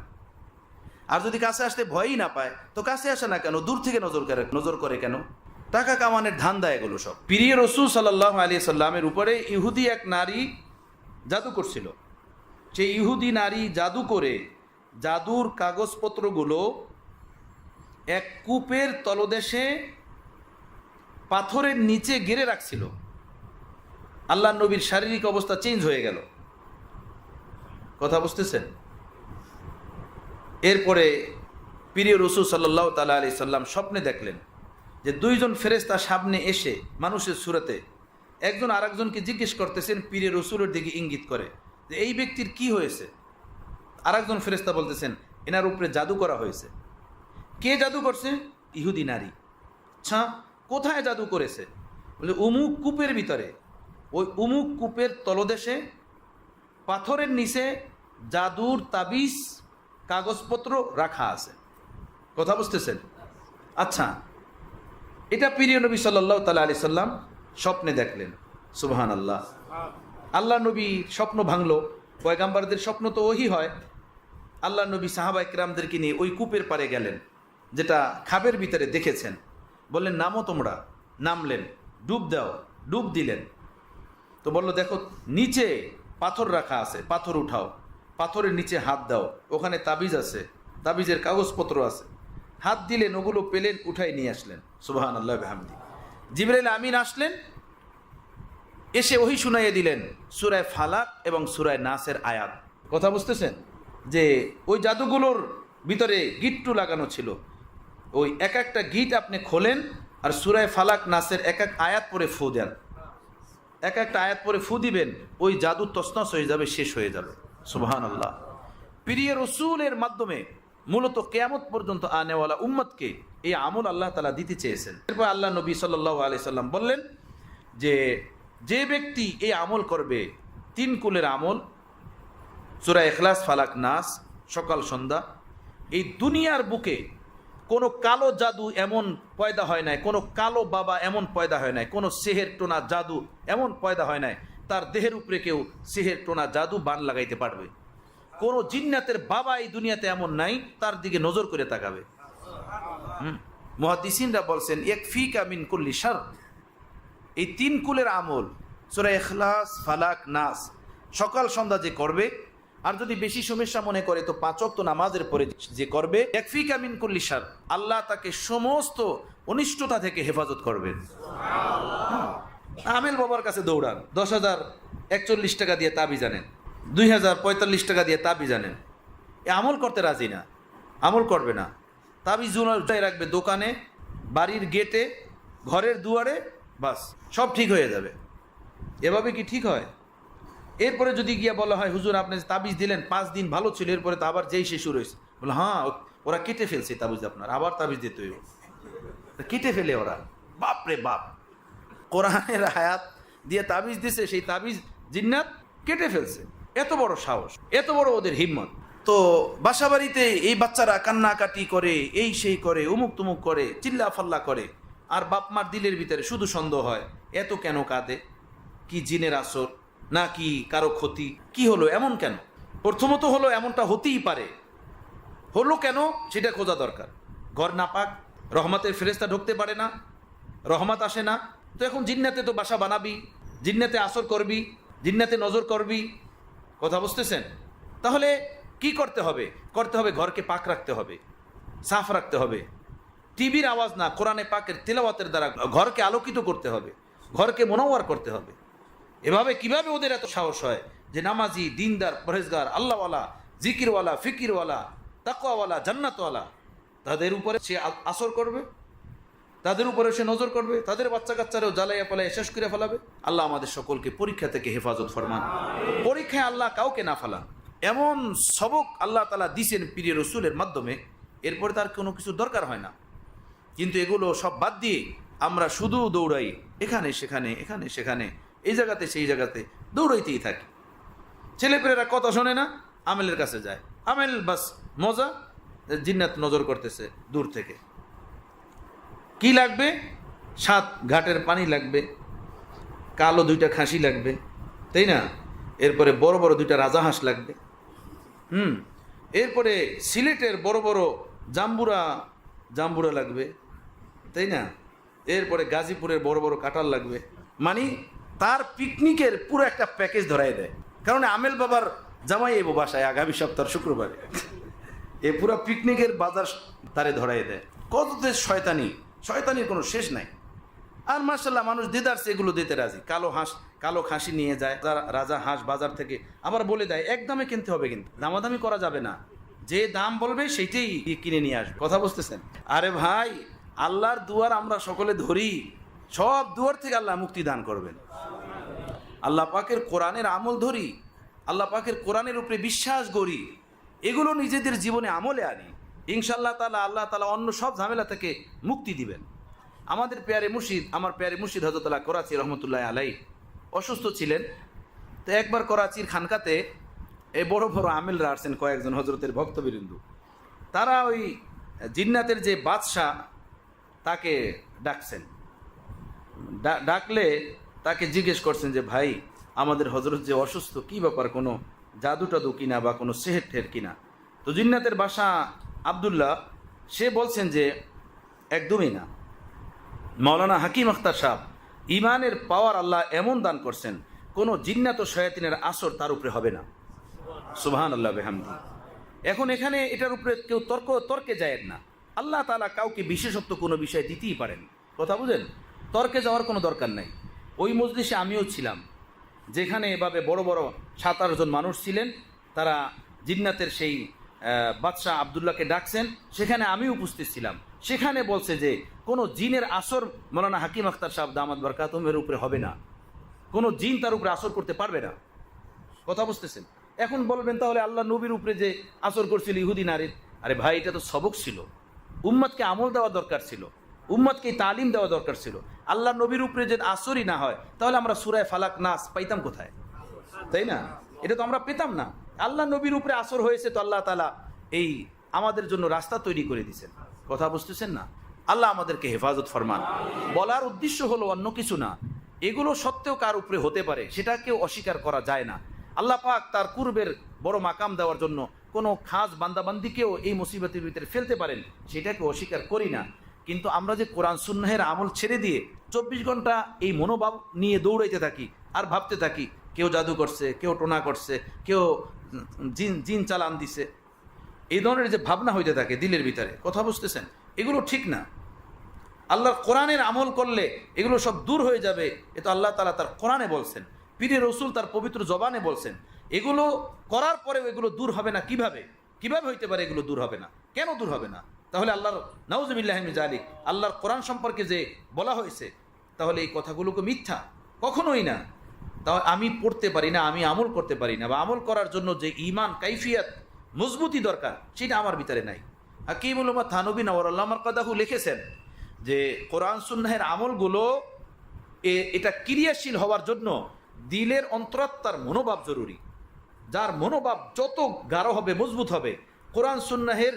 আর যদি কাছে আসতে ভয়ই না পায় তো কাছে আসে না কেন? দূর থেকে নজর করে কেন? টাকা কামানের ধান্দা এগুলো সব। প্রিয় রাসূল সাল্লাল্লাহু আলাইহি সাল্লামের উপরে ইহুদি এক নারী জাদু করছিল। সেই ইহুদি নারী জাদু করে জাদুর কাগজপত্রগুলো এক কূপের তলদেশে পাথরের নিচে গেড়ে রাখছিল। আল্লাহ নবীর শারীরিক অবস্থা চেঞ্জ হয়ে গেল। কথা বুঝতেছেন? এরপরে প্রিয় রাসূল সাল্লাল্লাহু তাআলা আলাইহি সাল্লাম স্বপ্নে দেখলেন যে দুইজন ফেরেশতা সামনে এসে মানুষের সুরতে একজন আরেকজনকে জিজ্ঞেস করতেছেন, প্রিয় রাসূলের দিকে ইঙ্গিত করে যে এই ব্যক্তির কি হয়েছে। আরেকজন ফেরেশতা বলতেছেন এনার উপরে জাদু করা হয়েছে। কে জাদু করছে? ইহুদি নারী। আচ্ছা, কোথায় জাদু করেছে? বলে উমুক কূপের ভিতরে। ওই উমুক কূপের তলদেশে পাথরের নিচে জাদুর তাবিজ কাগজপত্র রাখা আছে। কথা বুঝতেছেন? আচ্ছা, এটা প্রিয় নবী সাল্লাল্লাহু তাআলা আলাইহি সাল্লাম স্বপ্নে দেখলেন। সুবহানাল্লাহ। আল্লাহ নবী স্বপ্ন ভাঙলো। পয়গাম্বরদের স্বপ্ন তো ওহি হয়। আল্লাহ নবী সাহাবা ইকরামদেরকে নিয়ে ওই কূপের পাড়ে গেলেন, যেটা খাবের ভিতরে দেখেছেন। বললেন নামো তোমরা। নামলেন, ডুব দাও। ডুব দিলেন তো বলল দেখো নিচে পাথর রাখা আছে, পাথর উঠাও। পাথরের নিচে হাত দাও, ওখানে তাবিজ আছে, তাবিজের কাগজপত্র আছে। হাত দিলেন, ওগুলো পেলেন, উঠাই নিয়ে আসলেন। সুবহানাল্লাহ বিহামদি। জিবরাইল আমিন আসলেন, এসে ওহি শুনাইয়ে দিলেন সূরা ফালাক এবং সূরা নাসের আয়াত। কথা বুঝতেছেন? যে ওই জাদুগুলোর ভিতরে গিট্টু লাগানো ছিল। ওই এক একটা গিট আপনি খোলেন আর সূরা ফালাক নাসের এক এক আয়াত পরে ফু দেন। এক একটা আয়াত পরে ফু দিবেন, ওই জাদু তছনছ হয়ে যাবে, শেষ হয়ে যাবে। সুবহানাল্লাহ। প্রিয় রাসূলের মাধ্যমে মূলত কিয়ামত পর্যন্ত আনেওয়ালা উম্মতকে এই আমল আল্লাহ তাআলা দিতে চেয়েছেন। এরপর আল্লাহ নবী সাল্লাল্লাহু আলাইহি সাল্লাম বললেন যে যে ব্যক্তি এই আমল করবে, তিন কুলের আমল, সূরা ইখলাস, ফালাক, নাস, সকাল সন্ধ্যা, এই দুনিয়ার বুকে কোনো কালো জাদু এমন পয়দা হয় নাই, কোনো কালো বাবা এমন পয়দা হয় নাই, কোনো সেহের টোনা জাদু এমন পয়দা হয় নাই তার দেহের উপরে কেউ সেহের টোনা জাদু বান লাগাইতে পারবে। কোনো জিন্নাতের বাবা এই দুনিয়াতে এমন নাই তার দিকে নজর করে তাকাবে। মুহাদ্দিসিনরা বলছেন ইয়াকফিকা মিন কুল্লি শার। এই তিন কুলের আমল সূরা ইখলাস, ফালাক, নাস সকাল সন্ধ্যা যে করবে, আর যদি বেশি সমস্যা মনে করে তো 5 ওয়াক্ত নামাজের পরে যে করবে, ইয়াকফিকা মিন কুল্লি শার, আল্লাহ তাকে সমস্ত অনিষ্টতা থেকে হেফাজত করবেন। আমেল বাবার কাছে দৌড়ান, 10,041 টাকা দিয়ে তাবিজ আনেন, 2,045 টাকা দিয়ে তাবিজ আনেন, এ আমল করতে রাজি না, আমল করবে না। তাবিজ উঠাই রাখবে দোকানে, বাড়ির গেটে, ঘরের দুয়ারে, বাস সব ঠিক হয়ে যাবে। এভাবে কি ঠিক হয়? এরপরে যদি গিয়া বলা হয় হুজুর আপনি তাবিজ দিলেন 5 দিন ভালো ছিল, এরপরে তো আবার যেই সে শুরু হয়েছে, বলে হ্যাঁ ওরা কেটে ফেলছে তাবিজ, আপনার আবার তাবিজ দিতে হইব। কেটে ফেলে ওরা, বাপরে বাপ, কোরআনের আয়াত দিয়ে তাবিজ দিছে, সেই তাবিজ জিন্নাত কেটে ফেলছে। এত বড় সাহস, এত বড় ওদের হিম্মত। তো বাসা বাড়িতে এই বাচ্চারা কান্নাকাটি করে, এই সেই করে, উমুক তুমুক করে, চিল্লা ফাল্লা করে, আর বাপ মার দিলের ভিতরে শুধু সন্দেহ হয় এত কেন কাঁদে, কি জিনের আসর না কি কারো ক্ষতি, কি হলো এমন কেন? প্রথমত হলো এমনটা হতেই পারে, হলো কেন সেটা খোঁজা দরকার। ঘর নাপাক, রহমতের ফেরেশতা ঢুকতে পারে না, রহমত আসে না, তো এখন জিন্নাতে তো বাসা বানাবি, জিন্নাতে আসর করবি, জিন্নাতে নজর করবি। কথা বুঝতেছেন? তাহলে কি করতে হবে? করতে হবে ঘরকে পাক রাখতে হবে, সাফ রাখতে হবে, টিভির আওয়াজ না, কোরআনে পাকের তিলাওয়াতের দ্বারা ঘরকে আলোকিত করতে হবে, ঘরকে মুনাওয়ার করতে হবে। এভাবে কিভাবে ওদের এত সাহস হয় যে নামাজি, দিনদার, পরহেজগার, আল্লাহওয়ালা, জিকিরওয়ালা, ফিকিরওয়ালা, তাকওয়াওয়ালা, জান্নাতওয়ালা, তাদের উপরে সে আসর করবে, তাদের উপরে সে নজর করবে, তাদের বাচ্চা কাচ্চারাও জ্বালাইয়া পালাইয়া শেষ করে ফেলাবে। আল্লাহ আমাদের সকলকে পরীক্ষা থেকে হেফাজত ফরমান। পরীক্ষায় আল্লাহ কাউকে না ফেলান। এমন সবক আল্লাহ তাআলা দিছেন প্রিয় রসুলের মাধ্যমে, এরপরে তার কোনো কিছু দরকার হয় না। কিন্তু এগুলো সব বাদ দিয়ে আমরা শুধু দৌড়াই, এখানে সেখানে এখানে সেখানে, এই জায়গাতে সেই জায়গাতে দৌড়াইতেই থাকি। ছেলেপেলেরা কথা শোনে না, আমেলের কাছে যায়, আমেল বাস মজা, জিন্নাত নজর করতেছে দূর থেকে। কি লাগবে? 7 ঘাটের পানি লাগবে, কালো 2টা খাসি লাগবে, তাই না? এরপরে বড় বড় 2টা রাজাহাঁস লাগবে, এরপরে সিলেটের বড় বড় জাম্বুরা লাগবে, তাই না? এরপরে গাজীপুরের বড় বড় কাঁঠাল লাগবে। মানে তার পিকনিকের পুরো একটা প্যাকেজ ধরাই দেয়। কারণ আমেল বাবার জামাই এবো বাসায় আগামী সপ্তাহ শুক্রবারে, এ পুরো পিকনিকের বাজার তারে ধরাই দেয়। কত শয়তানির কোনো শেষ নাই। আর মাশাআল্লাহ মানুষ দিদারছে এগুলো দিতে রাজি। কালো খাসি নিয়ে যায় রাজা হাঁস বাজার থেকে, আবার বলে দেয় একদমে কিনতে হবে, কিন্তু দামাদামি করা যাবে না, যে দাম বলবে সেইটাই কিনে নিয়ে আসবে। কথা বুঝতেছেন? আরে ভাই, আল্লাহর দুয়ার আমরা সকলে ধরি, সব দুয়ার থেকে আল্লাহ মুক্তি দান করবেন। আল্লাহ পাকের কোরআনের আমল ধরি, আল্লাহ পাকের কোরআনের উপরে বিশ্বাস করি, এগুলো নিজেদের জীবনে আমলে আনি, ইনশাআল্লাহ তাআলা আল্লাহ তাআলা অন্য সব ঝামেলা থেকে মুক্তি দিবেন। আমার প্যারে মুর্শিদ হযরত আল্লাহ করাচি রহমতুল্লাহ আলাইহি অসুস্থ ছিলেন। তো একবার করাচির খানকাতে এই বড় বড় আমেলরা আসছেন, কয়েকজন হজরতের ভক্তবৃন্দু। তারা ওই জিন্নাতের যে বাদশাহ তাকে ডাকছেন, ডাকলে তাকে জিজ্ঞেস করছেন যে ভাই, আমাদের হজরত যে অসুস্থ, কি ব্যাপার, কোনো জাদু টাদু কিনা বা কোনো সেহের ঠের কিনা? তো জিন্নাতের বাদশাহ আবদুল্লাহ সে বলছেন যে একদমই না। মাওলানা হাকিম আখতার সাহেব, ইমানের পাওয়ার আল্লাহ এমন দান করছেন, কোনো জিন্নাত ও শয়াতিনের আসর তার উপরে হবে না। সুবহানাল্লাহ বিহামদি। এখন এখানে এটার উপরে কেউ তর্কে যায় না। আল্লাহ তাআলা কাউকে বিশেষত্ব কোনো বিষয় দিতেই পারেন, কথা বুঝেন? তর্কে যাওয়ার কোনো দরকার নাই। ওই মজলিসে আমিও ছিলাম, যেখানে এভাবে বড় বড় 17 জন মানুষ ছিলেন, তারা জিন্নাতের সেই বাদশাহ আবদুল্লাহকে ডাকছেন, সেখানে আমি উপস্থিত ছিলাম। সেখানে বলছে যে কোনো জিনের আসর মাওলানা হাকিম আখতার সাহেব দামাত বরকাতুহুমের উপরে হবে না, কোনো জিন তার উপরে আসর করতে পারবে না। কথা বুঝতেছেন? এখন বলবেন তাহলে আল্লাহ নবীর উপরে যে আসর করছিল ইহুদি নারীর, আরে ভাই এটা তো সবক ছিল, উম্মতকে আমল দেওয়া দরকার ছিল, উম্মতকে তালিম দেওয়া দরকার ছিল। আল্লাহ নবীর উপরে যে আসরই না হয়, তাহলে আমরা সূরা ফালাক নাস পাইতাম কোথায়? তাই না? এটা তো আমরা পেতাম না। আল্লাহ নবীর উপরে আসর হয়েছে, তো আল্লাহ তাআলা এই আমাদের জন্য রাস্তা তৈরি করে দিয়েছেন। কথা বুঝতেছেন না? আল্লাহ আমাদেরকে হেফাজত ফরমান। বলার উদ্দেশ্য হলো অন্য কিছু না, এগুলো সত্ত্বেও কার উপরে হতে পারে সেটাকেও অস্বীকার করা যায় না। আল্লাহ পাক তার কুরবের বড় মাকাম দেওয়ার জন্য কোনো খাস বান্দাবান্দিকেও এই মুসিবতের ভিতরে ফেলতে পারেন, সেটাকে অস্বীকার করি না। কিন্তু আমরা যে কোরআন সুন্নাহের আমল ছেড়ে দিয়ে 24 ঘন্টা এই মনোভাব নিয়ে দৌড়াইতে থাকি আর ভাবতে থাকি কেউ জাদু করছে, কেউ টোনা করছে, কেউ জিন চালান দিছে, এই ধরনের যে ভাবনা হইতে থাকে দিলের ভিতরে, কথা বুঝতেছেন? এগুলো ঠিক না। আল্লাহর কোরআনের আমল করলে এগুলো সব দূর হয়ে যাবে, এ তো আল্লাহ তাআলা তার কোরআনে বলছেন, পীরে রসুল তার পবিত্র জবানে বলছেন। এগুলো করার পরেও এগুলো দূর হবে না কিভাবে হইতে পারে? এগুলো দূর হবে না, কেন দূর হবে না? তাহলে আল্লাহর নাউজুবিল্লাহি মিন যালিক, আল্লাহর কোরআন সম্পর্কে যে বলা হয়েছে, তাহলে এই কথাগুলোকে মিথ্যা? কখনোই না। তাহলে আমি পড়তে পারি না, আমি আমল করতে পারি না, বা আমল করার জন্য যে ঈমান কাইফিয়াত মজবুতি দরকার সেটা আমার ভিতরে নাই। হাকিমুল উম্মাহ থানবী নওয়ারাল্লাহু মারকাদাহু লিখেছেন যে কোরআন সুন্নাহের আমলগুলো এটা ক্রিয়াশীল হওয়ার জন্য দিলের অন্তরাত্মার মনোভাব জরুরি। যার মনোভাব যত গাঢ় হবে, মজবুত হবে, কোরআন সুন্নাহের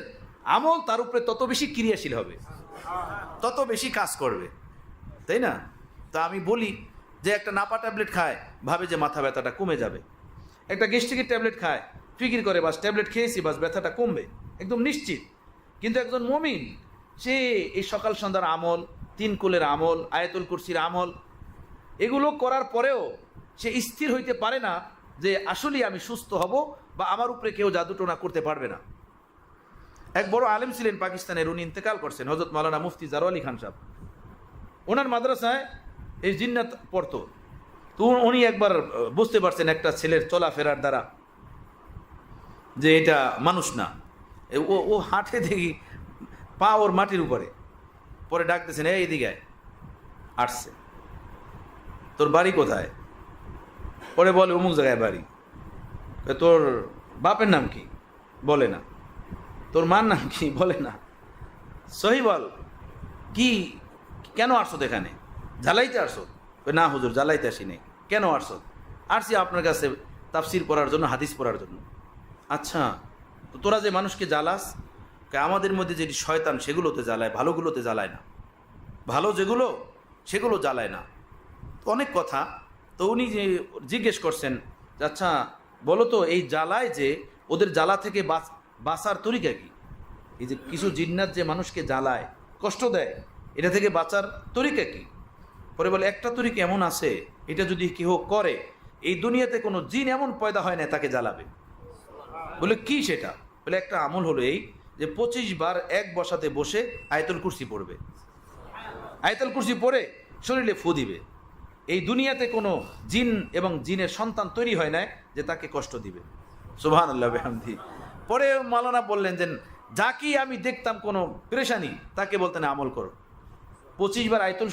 আমল তার উপরে তত বেশি ক্রিয়াশীল হবে, তত বেশি কাজ করবে, তাই না? তা আমি বলি যে একটা নাপা ট্যাবলেট খায়, ভাবে যে মাথা ব্যথাটা কমে যাবে। একটা গ্যাস্ট্রিকের ট্যাবলেট খায়, ফিকির করে বাস ট্যাবলেট খেয়েছি, বাস ব্যথাটা কমবে, একদম নিশ্চিত। কিন্তু একজন মুমিন সে এই সকাল সন্ধ্যার আমল, 3 কুলের আমল, আয়াতুল কুরসির আমল, এগুলো করার পরেও সে স্থির হইতে পারে না যে আসলেই আমি সুস্থ হব বা আমার উপরে কেউ জাদুটোনা করতে পারবে না। এক বড় আলেম ছিলেন পাকিস্তানের, উনি ইন্তেকাল করছেন, হযরত মাওলানা মুফতি জারু আলী খান সাহেব। ওনার মাদ্রাসায় এই জিন্নাত পড়তো। তো উনি একবার বুঝতে পারছেন একটা ছেলের চলাফেরার দ্বারা যে এটা মানুষ না, ও হাঁটে দেখি পা ওর মাটির উপরে, পরে ডাকতেছেন, এই দিকে আসছে, তোর বাড়ি কোথায়? পরে বলে অমুক জায়গায় বাড়ি। তোর বাপের নাম কি? বলে না। তোর মার নাম কি? বলে না। সহি বল, কি কেন আসছো এখানে? জ্বালাইতে আসছো? না হুজুর, জ্বালাইতে আসি নাই। কেন আসছো? আসছি আপনার কাছে তাফসির পড়ার জন্য, হাদিস পড়ার জন্য। আচ্ছা, তো তোরা যে মানুষকে জ্বালাস, আমাদের মধ্যে যেটি শয়তান সেগুলোতে জ্বালায়, ভালোগুলোতে জ্বালায় না। ভালো যেগুলো সেগুলো জ্বালায় না। অনেক কথা। তো উনি যে জিজ্ঞেস করছেন, আচ্ছা বলো তো, এই জ্বালায় যে ওদের জ্বালা থেকে বাঁচার তরিকা কি? এই যে কিছু জিন্নাত যে মানুষকে জ্বালায়, কষ্ট দেয়, এটা থেকে বাঁচার তরিকা কি? পরে বলে, একটা তরিকা এমন আছে, এটা যদি কেউ করে, এই দুনিয়াতে কোনো জিন এমন পয়দা হয় না তাকে জ্বালাবে। বলে কি সেটা? বলে একটা আমল হলো এই, যে 25 বার এক বসাতে বসে আয়াতুল কুরসি পড়বে। আয়াতুল কুরসি পড়ে শরীরে ফু দিবে। এই দুনিয়াতে কোনো জিন এবং জিনের সন্তান তৈরি হয় না যে তাকে কষ্ট দিবে। সুবহানাল্লাহ বিহামদি। পরে মাওলানা বললেন যে যাকে আমি দেখতাম কোনো পেরেশানি, তাকে বলতেন আমল করো। 25 বার আয়াতুল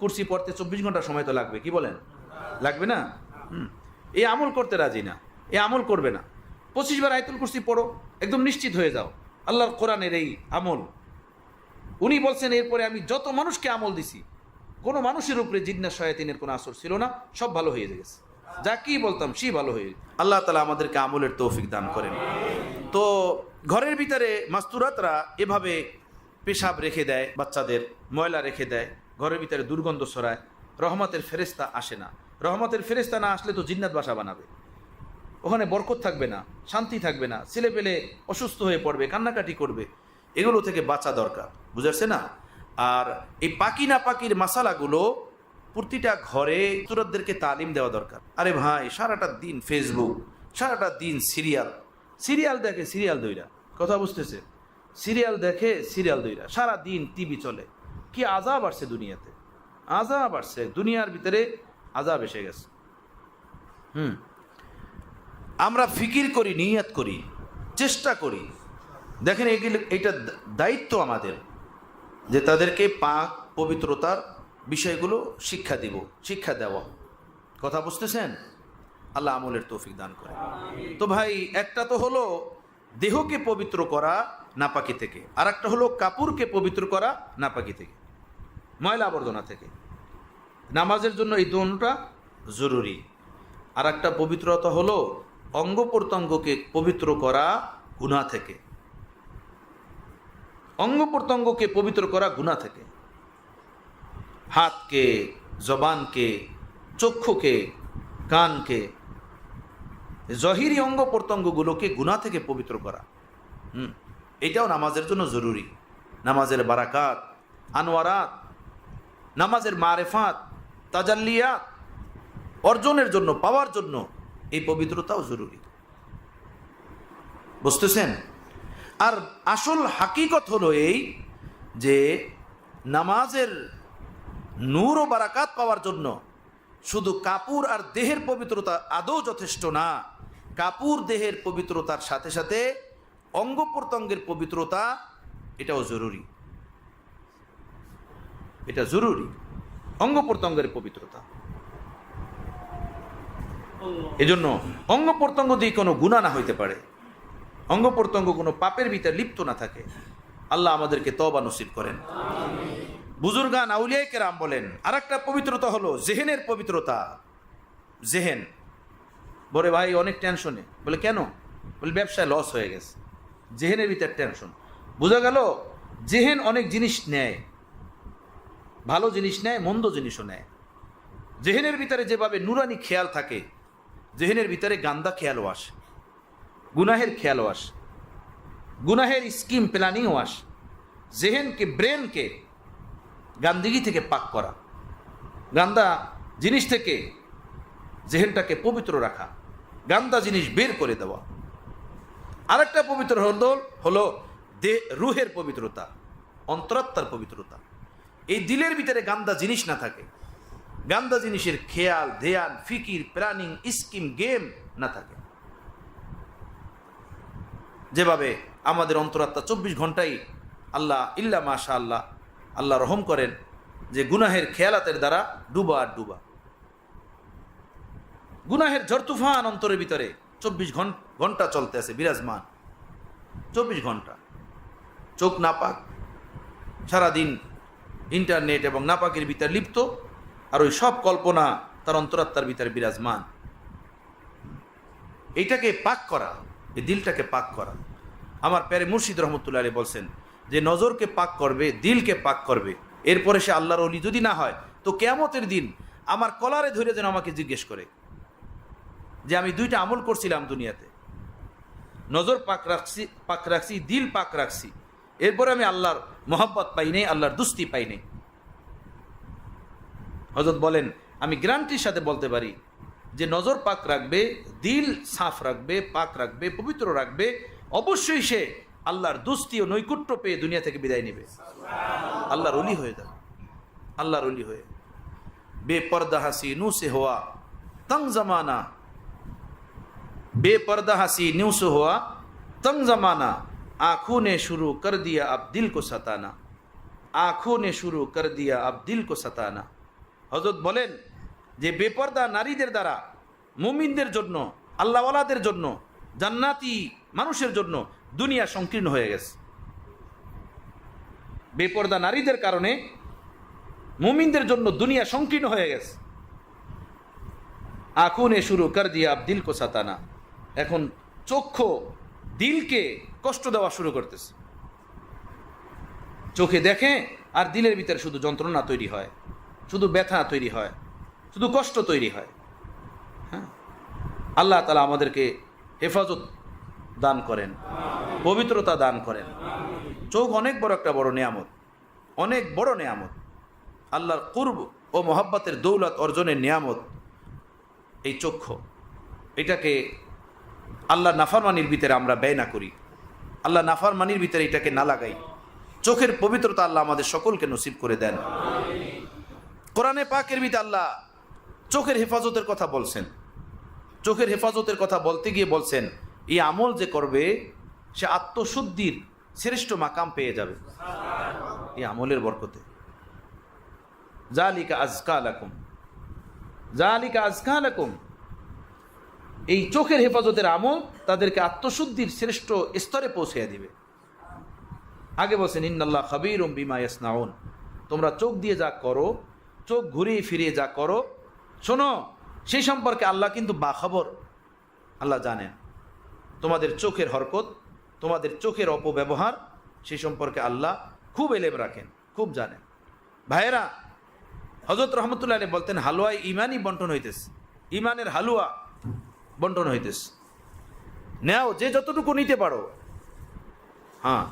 কুরসি পড়তে 24 ঘন্টা সময় তো লাগবে, কি বলেন? লাগবে না? এই আমল করতে রাজি না, এই আমল করবে না। 25 বার আয়াতুল কুরসি পড়ো, একদম নিশ্চিত হয়ে যাও। আল্লাহর কোরআনের এই আমল। উনি বলছেন, এরপরে আমি যত মানুষকে আমল দিছি, কোনো মানুষের উপরে জিন্নাত শয়াতিনের কোনো আসর ছিল না, সব ভালো হয়ে গেছে। যা কি বলতাম সে ভালো হয়ে গেছে। আল্লাহ তাআলা আমাদেরকে আমলের তৌফিক দান করেন। তো ঘরের ভিতরে মাস্তুরাতরা এভাবে পেশাব রেখে দেয়, বাচ্চাদের ময়লা রেখে দেয়, ঘরের ভিতরে দুর্গন্ধ ছড়ায়, রহমতের ফেরেশতা আসে না। রহমতের ফেরেশতা না আসলে তো জিন্নাত বাসা বানাবে, ওখানে বরকত থাকবে না, শান্তি থাকবে না, ছেলে পেলে অসুস্থ হয়ে পড়বে, কান্নাকাটি করবে। এগুলো থেকে বাঁচা দরকার, বুঝাচ্ছে না? আর এই পাকি না পাকির মাসালাগুলো প্রতিটা ঘরে সুরতদেরকে তালিম দেওয়া দরকার। আরে ভাই, সারাটা দিন ফেসবুক, সারাটা দিন সিরিয়াল দেখে, সিরিয়াল দইরা, কথা বুঝতেছে? সিরিয়াল দেখে, সিরিয়াল দইরা, সারা দিন টিভি চলে। কি আযাব আসছে দুনিয়াতে, আযাব আসছে দুনিয়ার ভিতরে, আযাব এসে গেছে। আমরা ফিকির করি, নিয়ত করি, চেষ্টা করি। দেখেন, এটা দায়িত্ব আমাদের যে তাদেরকে পাক পবিত্রতার বিষয়গুলো শিক্ষা দেওয়া। কথা বুঝতেছেন? আল্লাহ আমলের তৌফিক দান করে। তো ভাই, একটা তো হলো দেহকে পবিত্র করা নাপাকি থেকে, আর একটা হলো কাপড়কে পবিত্র করা নাপাকি থেকে, ময়লা আবর্জনা থেকে। নামাজের জন্য এই দুটোটা জরুরি। আর একটা পবিত্রতা হলো অঙ্গ প্রত্যঙ্গকে পবিত্র করা গুনাহ থেকে। অঙ্গ প্রত্যঙ্গকে পবিত্র করা গুনাহ থেকে, হাতকে, জবানকে, চক্ষুকে, কানকে, জহিরি অঙ্গ প্রত্যঙ্গগুলোকে গুনাহ থেকে পবিত্র করা। এটাও নামাজের জন্য জরুরি। নামাজের বারাকাত, আনোয়ারাত, নামাজের মারেফাত, তাজাল্লিয়াত অর্জনের জন্য, পাওয়ার জন্য এই পবিত্রতাও জরুরি। বুঝতেছেন? আর আসল হাকিকত হলো এই যে নামাজের নূর ও বারাকাত পাওয়ার জন্য শুধু কাপড় আর দেহের পবিত্রতা আদৌ যথেষ্ট না। কাপড় দেহের পবিত্রতার সাথে সাথে অঙ্গ প্রত্যঙ্গের পবিত্রতা, এটাও জরুরি। এটা জরুরি, অঙ্গ প্রত্যঙ্গের পবিত্রতা। এজন্য অঙ্গ প্রত্যঙ্গ দিয়ে কোনো গুনাহ না হইতে পারে, অঙ্গ প্রত্যঙ্গ কোনো পাপের ভিতরে লিপ্ত না থাকে। আল্লাহ আমাদেরকে তওবা নসিব করেন। বুজুর্গান আউলিয়ায়ে কেরাম বলেন, আর একটা পবিত্রতা হলো জেহেনের পবিত্রতা। জেহেন বলে, ভাই অনেক টেনশনে। বলে কেন? বলে ব্যবসায় লস হয়ে গেছে, জেহেনের ভিতরে টেনশন। বোঝা গেল জেহেন অনেক জিনিস নেয়, ভালো জিনিস নেয়, মন্দ জিনিসও নেয়। জেহেনের ভিতরে যেভাবে নুরানি খেয়াল থাকে, জেহেনের ভিতরে গান্দা খেয়ালও আসে, গুনাহের খেয়ালও আসে, গুনাহের স্কিম প্ল্যানিংও আসে। জেহেনকে, ব্রেনকে গান্দিগি থেকে পাক করা, গান্দা জিনিস থেকে জেহেনটাকে পবিত্র রাখা, গান্দা জিনিস বের করে দেওয়া। আরেকটা পবিত্র হলো রুহের পবিত্রতা, অন্তরাত্মার পবিত্রতা। এই দিলের ভিতরে গান্দা জিনিস না থাকে, গান্দা জিনিসের খেয়াল, ধ্যান, ফিকির, প্ল্যানিং, স্কিম, গেম না থাকে। যেভাবে আমাদের অন্তরাত্মা 24 ঘন্টাই আল্লাহ ইল্লা মাশা আল্লাহ, আল্লাহ রহম করেন যে গুনাহের খেয়ালাতের দ্বারা ডুবা আর ডুবা, গুনাহের ঝড় তুফান অন্তরের ভিতরে 24 ঘন্টা চলতে আছে বিরাজমান, 24 ঘন্টা। চোখ নাপাক, সারাদিন ইন্টারনেট এবং নাপাকের ভিতরে লিপ্ত, আর ওই সব কল্পনা তার অন্তরাত্মার ভিতরে বিরাজমান। এইটাকে পাক করা, এই দিলটাকে পাক করা। আমার প্যারে মুর্শিদ রহমতুল্লাহ আলাইহি বলছেন যে নজরকে পাক করবে, দিলকে পাক করবে, এরপরে সে আল্লাহর ওলি যদি না হয় তো কিয়ামতের দিন আমার কলারে ধরে যেন আমাকে জিজ্ঞেস করে যে আমি 2টা আমল করছিলাম দুনিয়াতে, নজর পাক রাখছি, দিল পাক রাখছি, এরপরে আমি আল্লাহর মোহাব্বত পাই নাই, আল্লাহর দুস্তি পাই নাই। হযরত বলেন আমি গ্যারান্টির সাথে বলতে পারি যে নজর পাক রাখবে, দিল সাফ রাখবে, পাক রাখবে, পবিত্র রাখবে, অবশ্যই সে আল্লাহর দুস্তি ও নৈকুট্য পেয়ে দুনিয়া থেকে বিদায় নেবে, আল্লাহর ওলি হয়ে যাবে। আল্লাহর ওলি হয়ে বেপর্দা হাসি নু সে হওয়া তং জমানা, बेपर्दा हंसी न्यू से हुआ तंग जमाना, आंखों ने शुरू कर दिया अब दिल को सताना, आंखों ने शुरू कर दिया अब दिल को सताना। হযরত বলেন যে বেপর্দা নারীদের দ্বারা মুমিনদের জন্য, আল্লাহওয়ালাদের জন্য, জান্নাতি মানুষের জন্য দুনিয়া সংকীর্ণ হয়ে গেছে। বেপর্দা নারীদের কারণে মুমিনদের জন্য দুনিয়া সংকীর্ণ হয়ে গেছে। आंखों ने शुरू कर दिया अब दिल को सताना, এখন চক্ষু দিলকে কষ্ট দেওয়া শুরু করতেছে। চোখে দেখে আর দিলের ভিতরে শুধু যন্ত্রণা তৈরি হয়, শুধু ব্যথা তৈরি হয়, শুধু কষ্ট তৈরি হয়। হ্যাঁ, আল্লাহ তাআলা আমাদেরকে হেফাজত দান করেন, পবিত্রতা দান করেন। চোখ অনেক বড় একটা বড় নেয়ামত, অনেক বড় নেয়ামত, আল্লাহর কুরব ও মহব্বতের দৌলত অর্জনের নেয়ামত এই চক্ষু। এটাকে আল্লাহ নাফরমানির ভিতরে আমরা ব্যয় না করি, আল্লাহ নাফরমানির ভিতরে এটাকে না লাগাই। চোখের পবিত্রতা আল্লাহ আমাদের সকলকে নসিব করে দেন। কোরআনে পাকের ভিতরে আল্লাহ চোখের হেফাজতের কথা বলছেন। চোখের হেফাজতের কথা বলতে গিয়ে বলছেন এই আমল যে করবে সে আত্মশুদ্ধির শ্রেষ্ঠ মাকাম পেয়ে যাবে এই আমলের বরকতে। জালিকা আজকা লাকুম, জালিকা আজকা লাকুম, এই চোখের হেফাজতের আমল তাদেরকে আত্মশুদ্ধির শ্রেষ্ঠ স্তরে পৌঁছে দিবে। আগে বলছেন ইন্নাল্লাহ খাবীরুম বিমা ইয়াসনাউন, তোমরা চোখ দিয়ে যা করো, চোখ ঘুরিয়ে ফিরিয়ে যা করো, শোনো সেই সম্পর্কে আল্লাহ কিন্তু বাখবর, আল্লাহ জানেন। তোমাদের চোখের হরকত, তোমাদের চোখের অপব্যবহার, সেই সম্পর্কে আল্লাহ খুব এলেম রাখেন, খুব জানেন। ভাইয়েরা, হযরত রহমতুল্লাহ আলাইহি বলতেন হালুয়ায় ইমানই বন্টন হইতেছে, ইমানের হালুয়া বন্টন হইতেছে। নাও যে যতটুকু নিতে পারো। হ্যাঁ,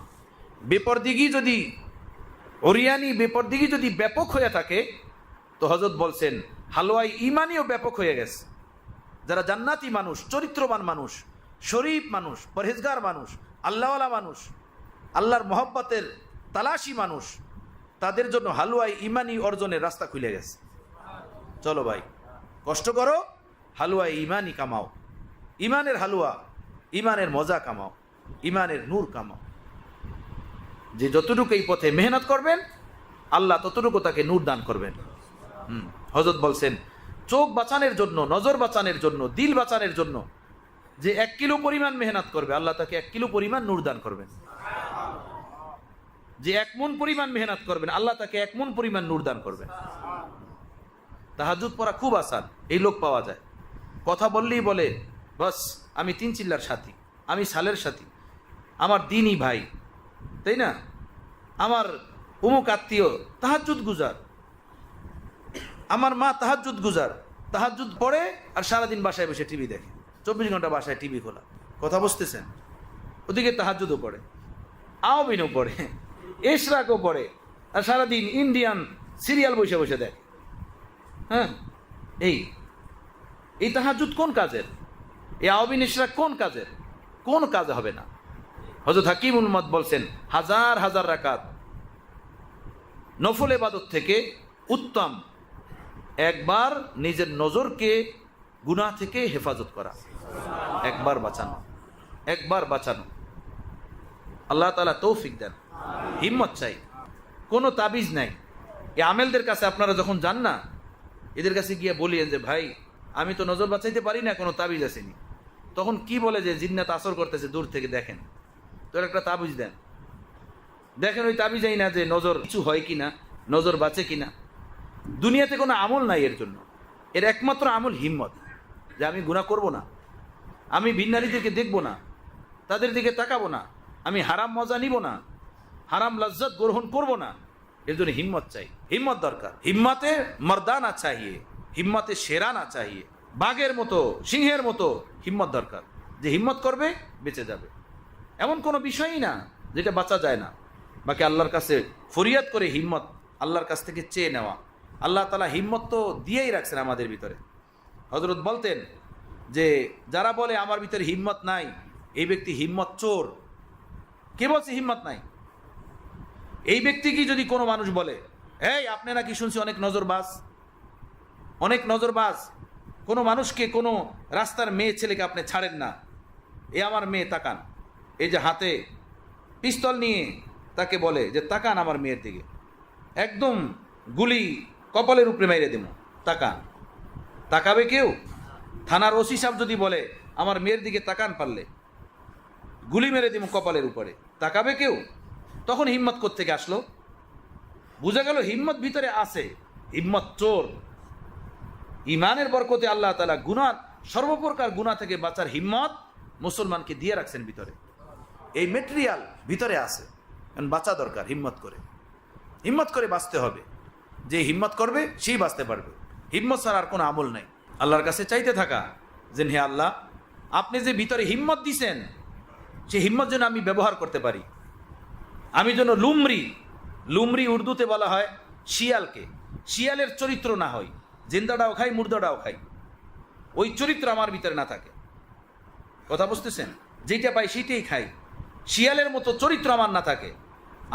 বেপরদিগি যদি ওরিয়ানি বেপরদিগি যদি ব্যাপক হয়ে থাকে তো হযরত বলছেন হালুয়ায় ইমানিও ব্যাপক হয়ে গেছে। যারা জান্নাতি মানুষ, চরিত্রবান মানুষ, শরীফ মানুষ, পরহেজগার মানুষ, আল্লাহওয়ালা মানুষ, আল্লাহর মহব্বতের তালাশি মানুষ, তাদের জন্য হালুয়ায় ইমানি অর্জনের রাস্তা খুলে গেছে। চলো ভাই, কষ্ট করো, হালুয়ায় ইমানি কামাও, ইমানের হালুয়া, ইমানের মজা কামাও, ইমানের নূর কামাও। যে যতটুকু এই পথে মেহনত করবেন আল্লাহ ততটুকু তাকে নূর দান করবেন। হযরত বলছেন চোখ বাঁচানোর জন্য, নজর বাঁচানোর জন্য, দিল বাঁচানোর জন্য যে 1 কিলো পরিমাণ মেহনত করবে আল্লাহ তাকে 1 কিলো পরিমাণ নূর দান করবেন। যে 1 মণ পরিমাণ মেহনত করবেন আল্লাহ তাকে 1 মণ পরিমাণ নূর দান করবেন। তাহাজ্জুদ পড়া খুব আসান, এই লোক পাওয়া যায়। কথা বললেই বলে বাস আমি 3 চিল্লার সাথী, আমি সালের সাথী, আমার দিনই ভাই, তাই না, আমার অমুক আত্মীয় তাহাজ্জুদ গুজার, আমার মা তাহাজ্জুদ গুজার, তাহাজ্জুদ পড়ে আর সারাদিন বাসায় বসে টিভি দেখে, 24 ঘন্টা বাসায় টিভি খোলা। কথা বুঝতেছেন? ওদিকে তাহাজ্জুদও পড়ে, আওয়াবিনও পড়ে, এশরাকও পড়ে, আর সারাদিন ইন্ডিয়ান সিরিয়াল বসে বসে দেখে। হ্যাঁ, এই তাহাজ্জুদ কোন কাজের? এই আওয়াবিন ইশরাক কোন কাজের? কোন কাজে হবে না। হযরত হাকিমুল উম্মত বলছেন হাজার হাজার রাকাত নফল ইবাদত থেকে উত্তম একবার নিজের নজরকে গুনাহ থেকে হেফাজত করা, একবার বাঁচানো, একবার বাঁচানো। আল্লাহ তাআলা তৌফিক দেন, হিম্মত চাই, কোনো তাবিজ নাই। এই আমেলদের কাছে আপনারা যখন যান না, এদের কাছে গিয়ে বলিয়েন যে ভাই আমি তো নজর বাঁচাইতে পারি না, কোনো তাবিজ আসেনি, তখন কি বলে যে জিন্নাত আসর করতেছে দূর থেকে দেখেন, তো একটা তাবিজ দেন, দেখেন ওই তাবিজেই না যে নজর কিছু হয় কিনা, নজর বাঁচে কিনা। দুনিয়াতে কোনো আমল নাই এর জন্য, এর একমাত্র আমল হিম্মত, যে আমি গুনাহ করব না, আমি ভিন্নারীদেরকে দেখব না, তাদের দিকে তাকাবো না, আমি হারাম মজা নিব না, হারাম লজ্জত গ্রহণ করব না। এর জন্য হিম্মত চাই, হিম্মত দরকার। হিম্মতে মর্দানা চাহিয়ে, হিম্মতে শেরানা চাহিয়ে, বাঘের মতো সিংহের মতো হিম্মত দরকার, যে হিম্মত করবে বেঁচে যাবে। এমন কোনো বিষয়ই না যেটা বাঁচা যায় না। বাকি আল্লাহর কাছে ফরিয়াদ করে হিম্মত আল্লাহর কাছ থেকে চেয়ে নেওয়া। আল্লাহ তাআলা হিম্মত তো দিয়েই রাখছেন আমাদের ভিতরে। হযরত বলতেন যে যারা বলে আমার ভিতরে হিম্মত নাই, এই ব্যক্তি হিম্মত চোর। কে বলছে হিম্মত নাই? এই ব্যক্তিকে যদি কোনো মানুষ বলে, এই আপনি নাকি শুনছি অনেক নজরবাজ, অনেক নজরবাজ, কোনো মানুষকে, কোনো রাস্তার মেয়ে ছেলেকে আপনি ছাড়েন না, এ আমার মেয়ে তাকান, এই যে হাতে পিস্তল নিয়ে তাকে বলে যে তাকান আমার মেয়ের দিকে, একদম গুলি কপালের উপরে মেরে দেব, তাকান। তাকাবে কেউ? থানার ওসি সাহেব যদি বলে আমার মেয়ের দিকে তাকান, পারলে গুলি মেরে দেব কপালের উপরে, তাকাবে কেউ? তখন হিম্মত কোত্থেকে আসলো? বুঝা গেল হিম্মত ভিতরে আছে, হিম্মত চোর। ইমানের বরকতে আল্লাহ তাআলা গুনাহ, সর্বপ্রকার গুনাহ থেকে বাঁচার হিম্মত মুসলমানকে দিয়ে রাখছেন ভিতরে। এই মেটেরিয়াল ভিতরে আছে, বাঁচা দরকার। হিম্মত করে, হিম্মত করে বাঁচতে হবে। যে হিম্মত করবে সেই বাঁচতে পারবে। হিম্মত ছাড়া আর কোনো আমল নাই। আল্লাহর কাছে চাইতে থাকা যে হে আল্লাহ, আপনি যে ভিতরে হিম্মত দিছেন, সেই হিম্মত যেন আমি ব্যবহার করতে পারি। আমি যেন লুমরি, লুমরি উর্দুতে বলা হয় শিয়ালকে, শিয়ালের চরিত্র না হয়, জিন্দাটাও খাই মুর্দাটাও খাই, ওই চরিত্র আমার ভিতরে না থাকে। কথা বুঝতেছেন? যেটা পাই সেইটাই খাই, শিয়ালের মতো চরিত্র আমার না থাকে।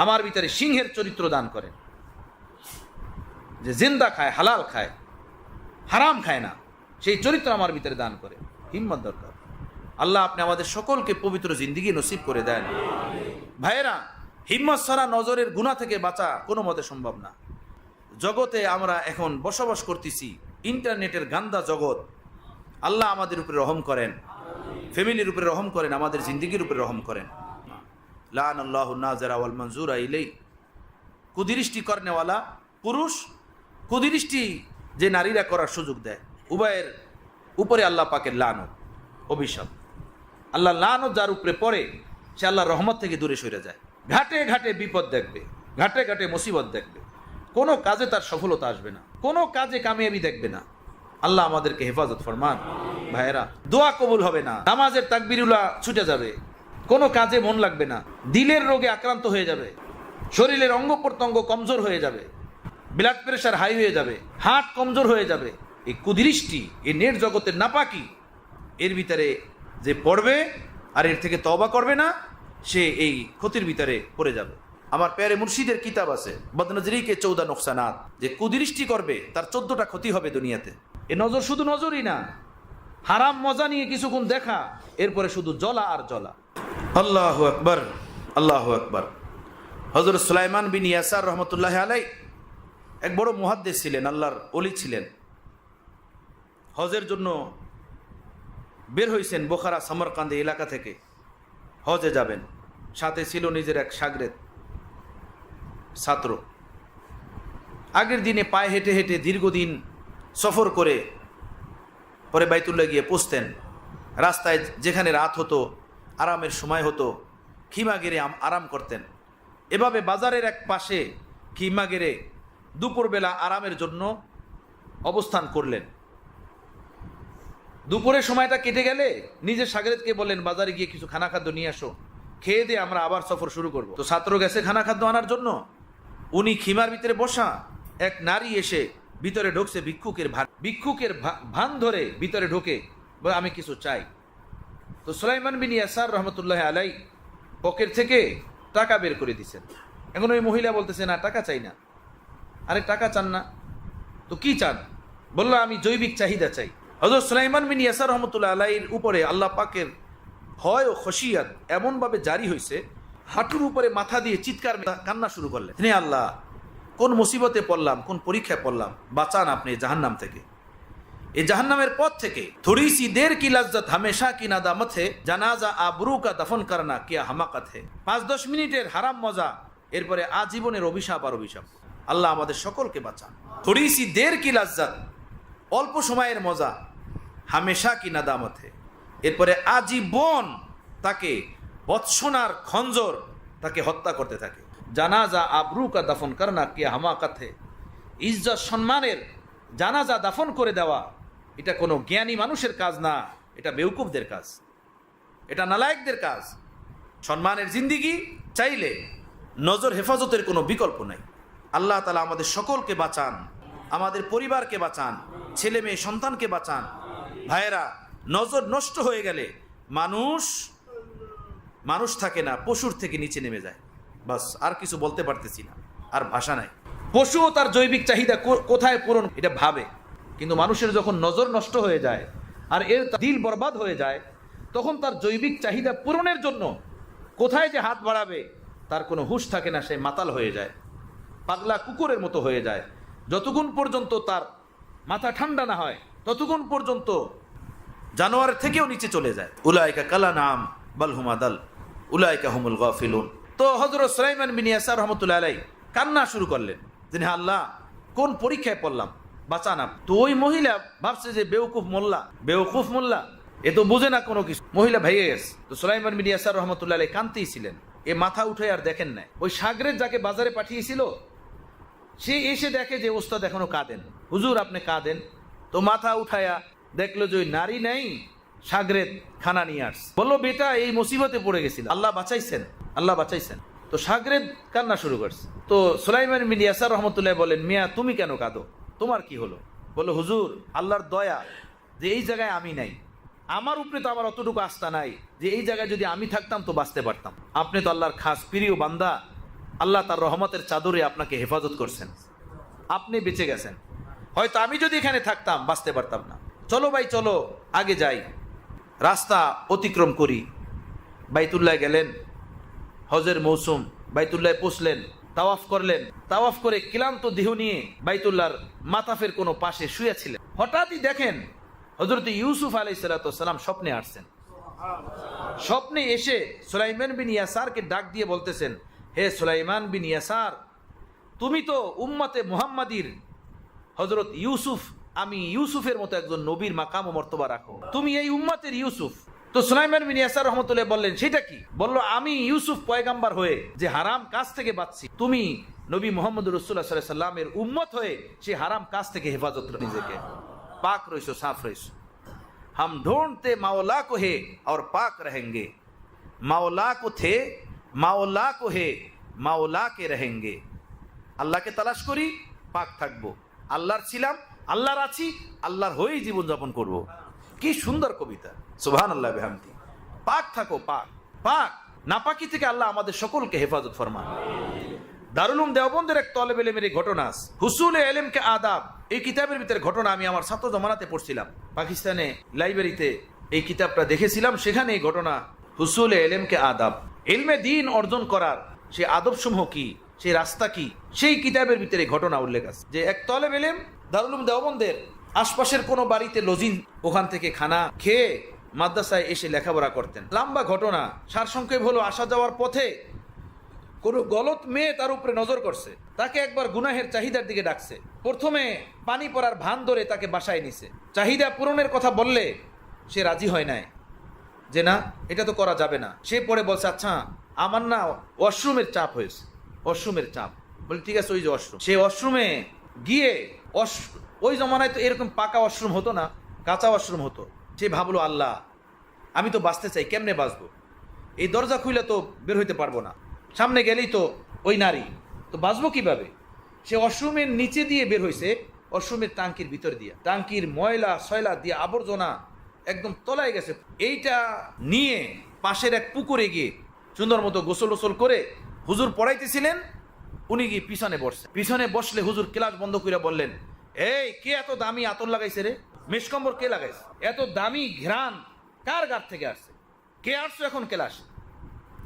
আমার ভিতরে সিংহের চরিত্র দান করেন, যে জিন্দা খায়, হালাল খায়, হারাম খায় না, সেই চরিত্র আমার ভিতরে দান করে। হিম্মত দরকার। আল্লাহ আপনি আমাদের সকলকে পবিত্র জিন্দেগি নসিব করে দেন। ভাইয়েরা, হিম্মত ছাড়া নজরের গুনাহ থেকে বাঁচা কোনো মতে সম্ভব না। জগতে আমরা এখন বসবাস করতেছি, ইন্টারনেটের গান্দা জগৎ। আল্লাহ আমাদের উপরে রহম করেন, ফ্যামিলির উপরে রহম করেন, আমাদের জিন্দেগির উপরে রহম করেন। লান আল্লাহু নাযিরা ওয়াল মনজুরা ইলাই, কুদৃষ্টি করনেওয়ালা পুরুষ, কুদৃষ্টি যে নারীরা করার সুযোগ দেয়, উভয়ের উপরে আল্লাহ পাকের লানত, অভিশাপ। আল্লাহ লানত যার উপরে পড়ে, সে আল্লাহর রহমত থেকে দূরে সরে যায়। ঘাটে ঘাটে বিপদ দেখবে, ঘাটে ঘাটে মুসিবত দেখবে, কোনো কাজে তার সফলতা আসবে না, কোনো কাজে কামিয়াবি দেখবে না। আল্লাহ আমাদেরকে হেফাজত ফরমান। ভাইয়েরা, দোয়া কবুল হবে না, নামাজের তাকবীরুল্লাহ ছুটে যাবে, কোনো কাজে মন লাগবে না, দিলের রোগে আক্রান্ত হয়ে যাবে, শরীরের অঙ্গ প্রত্যঙ্গ কমজোর হয়ে যাবে, ব্লাড প্রেশার হাই হয়ে যাবে, হার্ট কমজোর হয়ে যাবে। এই কুদৃষ্টি, এই নেট জগতের নাপাকি, এর ভিতরে যে পড়বে আর এর থেকে তওবা করবে না, সে এই ক্ষতির ভিতরে পড়ে যাবে। আমার প্যারে মুর্শিদের কিতাব আছে বদনজরিকে 14 নোকসানাত, যে কুদৃষ্টি করবে তার 14টা ক্ষতি হবে দুনিয়াতে। এ নজর শুধু নজরই না, হারাম মজা নিয়ে কিছুক্ষণ দেখা, এরপরে শুধু জ্বলা আর জ্বলা। আল্লাহু আকবার, আল্লাহু আকবার। হযরত সুলাইমান বিন ইয়াসার রহমতুল্লাহ আলাই এক বড় মুহাদ্দিস ছিলেন, আল্লাহর ওলি ছিলেন। হজের জন্য বের হয়েছেন বোখারা সমরকান্দি এলাকা থেকে, হজে যাবেন। সাথে ছিল নিজের এক শাগরেদ ছাত্র। আগের দিনে পায়ে হেঁটে হেঁটে দীর্ঘদিন সফর করে পরে বাইতুল্লাহ গিয়ে পৌঁছতেন। রাস্তায় যেখানে রাত হতো, আরামের সময় হতো, খিমা গেড়ে আরাম করতেন। এভাবে বাজারের এক পাশে খিমা গেড়ে দুপুরবেলা আরামের জন্য অবস্থান করলেন। দুপুরের সময়টা কেটে গেলে নিজের শাগরেদকে বললেন, বাজারে গিয়ে কিছু খানা খাদ্য নিয়ে আসো, খেয়ে দিয়ে আমরা আবার সফর শুরু করব। তো ছাত্র গেছে খানা খাদ্য আনার জন্য। উনি খিমার ভিতরে বসা, এক নারী এসে ভিতরে ঢুকছে ভিক্ষুকের ভান ধরে ভিতরে ঢোকে, বলে আমি কিছু চাই। তো সুলাইমান বিন ইয়াসার রহমতুল্লাহ আলাই পকেট থেকে টাকা বের করে দিচ্ছেন। এখন ওই মহিলা বলতেছে, না টাকা চাই না। আরে টাকা চান না তো কি চান? বললো আমি জৈবিক চাহিদা চাই। হযরত সুলাইমান বিন ইয়াসার রহমতুল্লাহ আলাইহির উপরে আল্লাহ পাকের ভয় ও খশিয়াত এমনভাবে জারি হয়েছে, হাঁটুর উপরে মাথা দিয়ে চিৎকার কান্না শুরু করলেন, হে আল্লাহ, কোন মুসিবতে পড়লাম, কোন পরীক্ষায় পড়লাম, বাঁচান আপনি জাহান্নাম থেকে। এই জাহান্নামের পথ থেকে थोड़ी सी देर की लज्जत हमेशा की नादामत है জানাজা আবরু কা দফন করনা কিয়া হামাকত है 5-10 মিনিটের হারাম মজা এরপরে আজীবনের অভিশাপ আর অভিশাপ। আল্লাহ আমাদের সকলকে বাঁচান। थोड़ी सी देर की लज्जत অল্প সময়ের মজা হামেশা কি নাদামত है এরপরে আজীবন তাকে বৎসনার খঞ্জর তাকে হত্যা করতে থাকে। জানাজা আবরু কা দফন করনা কিয়া হামাকত है ইজ্জত সম্মানের জানাজা দাফন করে দেওয়া এটা কোনো জ্ঞানী মানুষের কাজ না, এটা বেউকুফদের কাজ, এটা নালায়েকদের কাজ। সম্মানের জিন্দিগি চাইলে নজর হেফাজতের কোনো বিকল্প নাই। আল্লাহ তাআলা আমাদের সকলকে বাঁচান, আমাদের পরিবারকে বাঁচান, ছেলে মেয়ে সন্তানকে বাঁচান। ভাইয়েরা, নজর নষ্ট হয়ে গেলে মানুষ থাকে না, পশুর থেকে নিচে নেমে যায়। বাস, আর কিছু বলতে পারতেছি না, আর ভাষা নাই। পশুও তার জৈবিক চাহিদা কোথায় পূরণ এটা ভাবে, কিন্তু মানুষের যখন নজর নষ্ট হয়ে যায় আর এর দিল বরবাদ হয়ে যায়, তখন তার জৈবিক চাহিদা পূরণের জন্য কোথায় যে হাত বাড়াবে তার কোনো হুঁশ থাকে না। সে মাতাল হয়ে যায়, পাগলা কুকুরের মতো হয়ে যায়। যতক্ষণ পর্যন্ত তার মাথা ঠান্ডা না হয় ততক্ষণ পর্যন্ত জানোয়ারের থেকেও নিচে চলে যায়। উলাইকা কালানাম বাল হুম আদাল উলাইকা হুমুল গাফিলুন। তো হযরত সুলাইমান বিন ইয়াসার রাহমাতুল্লাহি আলাইহি কান্না শুরু করলেন যে আল্লাহ, কোন পরীক্ষায় পড়লাম, বাঁচান। তো ওই মহিলা ভাবছে যে বেউকুফ মোল্লা, এ তো বুঝে না কোনো কিছু। মহিলা ভেঙে গেছে। তো সুলাইমান বিন ইয়াসার রাহমাতুল্লাহি আলাইহি কাঁদতেই ছিলেন। এ মাথা উঠে আর দেখেন নাই। ওই সাগরেদ যাকে বাজারে পাঠিয়েছিল সে এসে দেখে যে ওস্তাদ এখনো কাঁদেন। হুজুর আপনি কাঁদেন? তো মাথা উঠায়া দেখলো যে ওই নারী নাই, সাগরেদ খানা নিয়ে আসছে। বললো, বেটা এই মুসিবতে পড়ে গেছিল, আল্লাহ বাঁচাইছেন। তো সাগরেদ কান্না শুরু করছে। তো সুলাইমান বিন ইয়াসার রহমতুল্লাহ বলেন, মিয়া তুমি কেন কাঁদো, তোমার কি হলো? বললো, হুজুর আল্লাহর দয়া যে এই জায়গায় আমি নাই, আমার উপরে তো আমার অতটুকু আস্থা নাই যে এই জায়গায় যদি আমি থাকতাম তো বাঁচতে পারতাম। আপনি তো আল্লাহর খাস প্রিয় বান্দা, আল্লাহ তার রহমতের চাদরে আপনাকে হেফাজত করছেন, আপনি বেঁচে গেছেন। হয়তো আমি যদি এখানে থাকতাম বাঁচতে পারতাম না। চলো ভাই চলো আগে যাই, রাস্তা অতিক্রম করি। বাইতুল্লাহ গেলেন, হজের মৌসুম, বাইতুল্লাহ পৌঁছলেন, তাওয়াফ করলেন। তাওয়াফ করে ক্লান্ত দেহ নিয়ে বাইতুল্লাহর মাতাফের কোনো পাশে শুয়েছিলেন। হঠাৎই দেখেন হযরত ইউসুফ আলাইহিস সালাম স্বপ্নে আসছেন। স্বপ্নে এসে সুলাইমান বিন ইয়াসারকে ডাক দিয়ে বলতেছেন, হে সুলাইমান বিন ইয়াসার, তুমি তো উম্মতে মুহাম্মাদির হযরত ইউসুফ, আমি ইউসুফের মতো একজন নবীর মাকাম ও মর্তবা রাখো, তুমি এই উম্মতের ইউসুফ। তো সুলাইমান বিন ইয়াসার রহমতুল্লাহ বললেন, সেটা কি? বলল, আমি ইউসুফ পয়গাম্বার হয়ে যে হারাম কাজ থেকে বাঁচছি, তুমি নবী মুহাম্মদ রাসূলুল্লাহ সাল্লাল্লাহু আলাইহি সাল্লামের উম্মত হয়ে সেই হারাম কাজ থেকে হেফাজত করে নিজেকে পাক রইছো, সাফ রইছো। हम ढूंढते मौला को है और पाक रहेंगे, मौला को थे मौला को है मौला के रहेंगे। আল্লাহকে তালাশ করি, পাক থাকবো। আল্লাহর ছিলাম, আল্লাহর আছি, আল্লাহর হয়েই জীবনযাপন করব। কি সুন্দর কবিতা, সুবহানাল্লাহ বিহামদি। পাক থাকো, পাক নাপাকি থেকে আল্লাহ আমাদের সকলকে হেফাজত ফরমান। দারুল উলুম দেওবন্দের এক তলেব ইলমের ঘটনা আছে, হুসুলে ইলম কে আদাব। এই কিতাবের ভিতরে ঘটনা আমি আমার ছাত্র জমানাতে পড়ছিলাম, পাকিস্তানে লাইব্রেরিতে এই কিতাবটা দেখেছিলাম। সেখানে এই ঘটনা, হুসুলে ইলম কে আদাব, ইলমে দ্বীন অর্জন করার সে আদবসমূহ কি, সেই রাস্তা কি, সেই কিতাবের ভিতরে ঘটনা উল্লেখ আছে যে এক তলেব ইলম দারুল উলুম দেওবন্দের আশপাশের কোনো বাড়িতে লজিং, ওখান থেকে খানা খেয়ে মাদ্রাসায় এসে লেখাপড়া করতেন। লম্বা ঘটনা, সারসংক্ষেপ হলো, আসা যাওয়ার পথে কোনো গলত মেয়ে তার উপরে নজর করছে, তাকে একবার গুনাহের চাহিদার দিকে ডাকছে। প্রথমে পানি পড়ার ভান ধরে তাকে বাসায় নিছে। চাহিদা পূরণের কথা বললে সে রাজি হয় নাই, যে না এটা তো করা যাবে না। সে পরে বলছে, আচ্ছা আমার না ওয়াশরুমের চাপ হয়েছে, ওয়াশরুমের চাপ। বলে ঠিক আছে, ওই যে ওয়াশরুম। সে ওয়াশরুমে গিয়ে, ওই জমানায় তো এরকম পাকা ওয়াশরুম হতো না, কাঁচা ওয়াশরুম হতো। সে ভাবলো, আল্লাহ আমি তো বাঁচতে চাই, কেমনে বাঁচবো? এই দরজা খুলে তো বের হইতে পারবো না, সামনে গেলেই তো ওই নারী, তো বাঁচবো কিভাবে? সে ওয়াশরুমের নিচে দিয়ে বের হয়েছে, ওয়াশরুমের টাঙ্কির ভিতর দিয়ে, টাঙ্কির ময়লা সয়লা দিয়ে আবর্জনা একদম তলায় গেছে। এইটা নিয়ে পাশের এক পুকুরে গিয়ে সুন্দর মতো গোসল করে হুজুর পড়াইতেছিলেন, উনি গিয়ে পিছনে বসছে। পিছনে বসলে হুজুর ক্লাস বন্ধ করে বললেন, এই কে এত দামি আতর লাগাইছে রে? মেশকম্বর কে লাগাইছে? এত দামি ঘ্রাণ কার গার থেকে আসছে? কে আসছো এখন ক্লাস?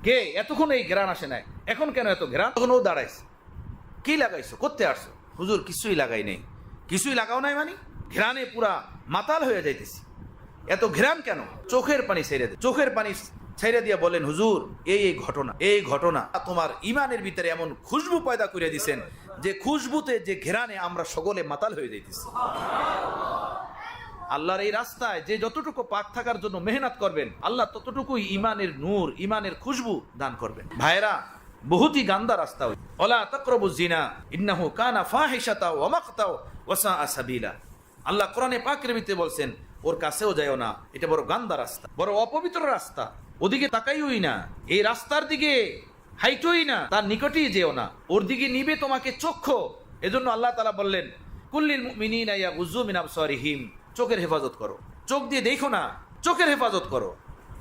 কে? এতক্ষণ এই ঘ্রাণ আসে নাই, এখন কেন এত ঘ্রাণ? তখন ও দাঁড়াইছে, কি লাগাইছো, করতে আসছো? হুজুর কিছুই লাগাই নেই। কিছুই লাগাও নাই মানে? ঘ্রাণে পুরা মাতাল হয়ে যাইতেছি। এত ঘ্রাণ কেন? চোখের পানি ছেড়ে দেয়, চোখের পানি ছেড়ে দিয়ে বলেন, হুজুর এই ঘটনা তোমার ইমানের ভিতরে এমন খুশবু পয়দা করে দিছেন যে খুশবুতে, যে ঘ্রাণে আমরা সকলে মাতাল হয়ে যাইতেছি। আল্লাহর এই রাস্তায় যে যতটুকু পাক থাকার জন্য মেহনত করবেন, আল্লাহ ততটুকুই ইমানের নূর, ইমানের খুশবু দান করবেন। ভাইরা, বহুতই গান্দা রাস্তা। ওয়ালা তাকরাবুজ জিনা ইন্নাহু কানা ফাহিশাতাও ওয়া মাকতাও ওয়া সাআ সাবিলা। আল্লাহ কোরআনে পাকের ভিতরে বলছেন, ওর কাছেও যায়ও না, এটা বড় গান্দা রাস্তা, বড় অপবিত্র রাস্তা, ওদিকে তাকাইওই না, এই রাস্তার দিকে হাইটোই না, তার নিকটেই যেও না, ওর দিকে নিবে তোমাকে চক্ষু। এজন্য আল্লাহ তাআলা বললেন, কুল্লিল মুমিনিনা ইয়াগুযু মিন আবসারিহিম, চোখের হেফাজত করো, চোখ দিয়ে দেখো না, চোখের হেফাজত করো।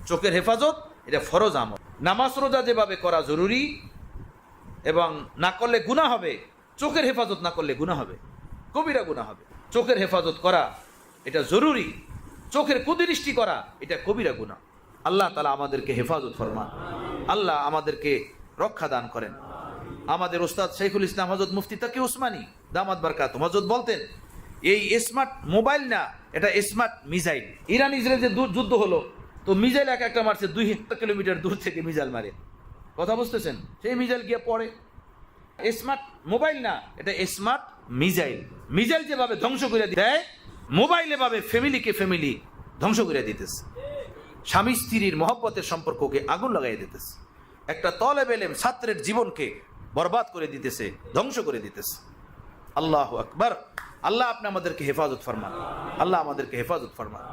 চোখের হেফাজত এটা ফরজ আমল। নামাজ রোজা যেভাবে করা জরুরি এবং না করলে গুনাহ হবে, চোখের হেফাজত না করলে গুনাহ হবে, কবিরা গুনাহ হবে। চোখের হেফাজত করা এটা জরুরি, চোখের কুদৃষ্টি করা এটা কবিরা গুনাহ। আল্লাহ তাআলা আমাদেরকে হেফাজত ফরমান, আল্লাহ আমাদেরকে রক্ষা দান করেন। আমাদের ওস্তাদ শাইখুল ইসলাম হযরত মুফতি তাকি উসমানী দামাত বারকাতুহু হযরত বলতেন, এই স্মার্ট মোবাইল না, এটা স্মার্ট মিসাইল। ইরান ইসরায়েল যে যুদ্ধ হলো, তো মিসাইল এক একটা মারছে 2 কিলোমিটার দূর থেকে মিসাইল মারে, কথা বুঝতেছেন? সেই মিসাইল গিয়ে পড়ে। স্মার্ট মোবাইল না, এটা স্মার্ট মিসাইল। মিসাইল যেভাবে ধ্বংস করে দেয়, মোবাইল এভাবে ফ্যামিলি ধ্বংস করে দিতেছে। স্বামী স্ত্রীর মহব্বতের সম্পর্ককে আগুন লাগাই দিতেছে। একটা তলেব ইলম ছাত্রের জীবনকে বরবাদ করে দিতেছে, ধ্বংস করে দিতেছে। আল্লাহু আকবার। আল্লাহ আপনি আমাদেরকে হেফাজত ফরমান, আল্লাহ আমাদেরকে হেফাজত ফরমান।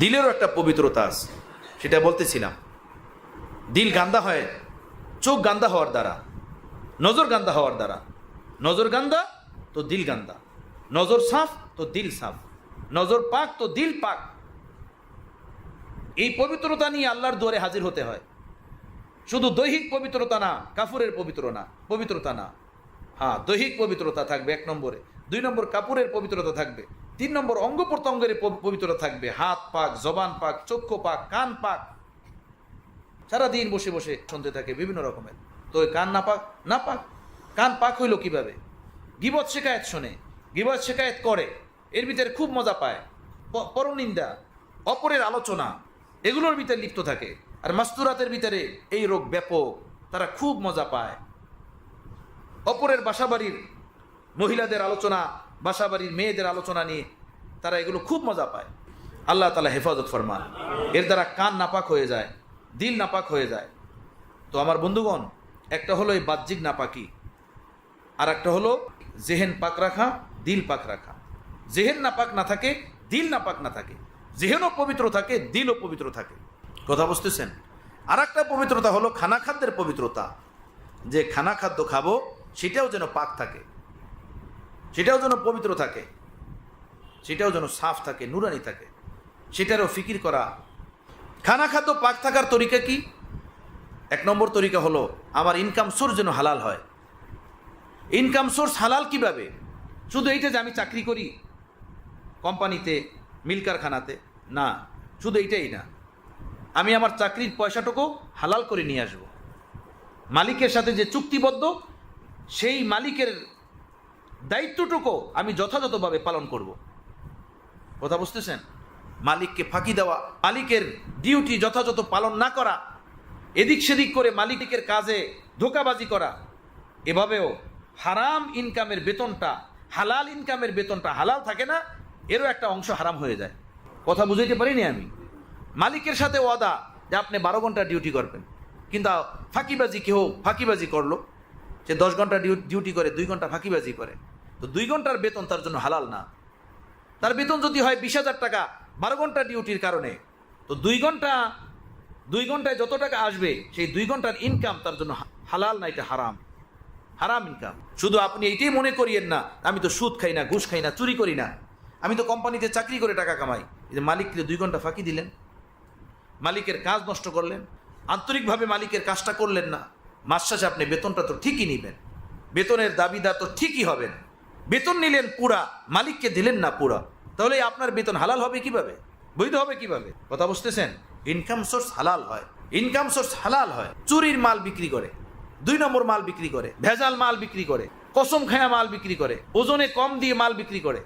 দিলেরও একটা পবিত্রতা আছে, সেটা বলতেছিলাম। দিল গান্দা হয় চোখ গান্দা হওয়ার দ্বারা, নজর গান্দা হওয়ার দ্বারা। নজর গান্দা তো দিল গান্দা, নজর সাফ তো দিল সাফ, নজর পাক তো দিল পাক। এই পবিত্রতা নিয়ে আল্লাহর দুয়ারে হাজির হতে হয়। শুধু দৈহিক পবিত্রতা না, কাফুরের পবিত্রতা না। হ্যাঁ, দৈহিক পবিত্রতা থাকবে 1 নম্বরে, 2 নম্বর কাপুরের পবিত্রতা থাকবে, 3 নম্বর অঙ্গ প্রত্যঙ্গের পবিত্রতা থাকবে। হাত পাক, জবান পাক, চক্ষু পাক, কান পাক। সারাদিন বসে বসে শুনতে থাকে বিভিন্ন রকমের, তো কান না পাক। কান পাক হইল কিভাবে? গীবত শিকায়েত শোনে, গীবত শিকায়েত করে, এর ভিতরে খুব মজা পায়। পরনিন্দা, অপরের আলোচনা, এগুলোর ভিতরে লিপ্ত থাকে। আর মাস্তুরাতের ভিতরে এই রোগ ব্যাপক, তারা খুব মজা পায়। অপরের বাসাবাড়ির মহিলাদের আলোচনা, বাসাবাড়ির মেয়েদের আলোচনা নিয়ে তারা এগুলো খুব মজা পায়। আল্লাহ তাআলা হেফাজত ফরমান। এর দ্বারা কান নাপাক হয়ে যায়, দিল নাপাক হয়ে যায়। তো আমার বন্ধুগণ, একটা হলো এই বাহ্যিক নাপাকি, আর একটা হলো জেহেন পাক রাখা, দিল পাক রাখা। জেহেন নাপাক না থাকে, দিল নাপাক না থাকে, জেহেনও পবিত্র থাকে, দিলও পবিত্র থাকে, কথা বুঝতেছেন? আর একটা পবিত্রতা হলো খানা খাদ্যের পবিত্রতা, যে খানা খাদ্য খাবো সেটাও যেন পাক থাকে, সেটাও যেন পবিত্র থাকে, সেটাও যেন সাফ থাকে, নুরানি থাকে, সেটারও ফিকির করা। খানা খাদ্য পাক থাকার তরিকা কি? 1 নম্বর তরিকা হলো আমার ইনকাম সোর্স যেন হালাল হয়। ইনকাম সোর্স হালাল কিভাবে? শুধু এইটা যে আমি চাকরি করি কোম্পানিতে, মিল কারখানাতে, না, শুধু এইটাই না। আমি আমার চাকরির পয়সাটুকু হালাল করে নিয়ে আসব। মালিকের সাথে যে চুক্তিবদ্ধ, সেই মালিকের দায়িত্বটুকু আমি যথাযথভাবে পালন করব, কথা বুঝতেছেন? মালিককে ফাঁকি দেওয়া, মালিকের ডিউটি যথাযথ পালন না করা, এদিক সেদিক করে মালিকের কাজে ধোঁকাবাজি করা, এভাবেও হারাম ইনকামের বেতনটা, হালাল ইনকামের বেতনটা হালাল থাকে না, এরও একটা অংশ হারাম হয়ে যায়। কথা বুঝাইতে পারিনি আমি? মালিকের সাথে ওয়াদা যে আপনি 12 ঘন্টা ডিউটি করবেন, কিন্তু ফাঁকিবাজি, কেউ ফাঁকিবাজি করলো, সে 10 ঘন্টা ডিউটি করে, 2 ঘন্টা ফাঁকিবাজি করে, তো 2 ঘন্টার বেতন তার জন্য হালাল না। তার বেতন যদি হয় 20,000 টাকা 12 ঘন্টা ডিউটির কারণে, তো 2 ঘন্টায় যত টাকা আসবে সেই 2 ঘন্টার ইনকাম তার জন্য হালাল না, এটা হারাম, হারাম ইনকাম। শুধু আপনি এইটাই মনে করিয়েন না আমি তো সুদ খাই না, ঘুষ খাই না, চুরি করি না, আমি তো কোম্পানিতে চাকরি করে টাকা কামাই। এই যে মালিককে 2 ঘন্টা ফাঁকি দিলেন, মালিকের কাজ নষ্ট করলেন, আন্তরিকভাবে মালিকের কাজটা করলেন না, মাস শেষে আপনি বেতনটা তো ঠিকই নেবেন, বেতনের দাবিদার তো ঠিকই হবেন। বেতন নিলেন পুরা, মালিককে দিলেন না পুরা, তাহলে আপনার বেতন হালাল হবে কিভাবে, বৈধ হবে কিভাবে? কথা বুঝতেছেন? ইনকাম সোর্স হালাল হয়, ইনকাম সোর্স হালাল হয়। চুরির মাল বিক্রি করে, 2 নম্বর মাল বিক্রি করে, ভেজাল মাল বিক্রি করে, কসম খায়া মাল বিক্রি করে, ওজনে কম দিয়ে মাল বিক্রি করে,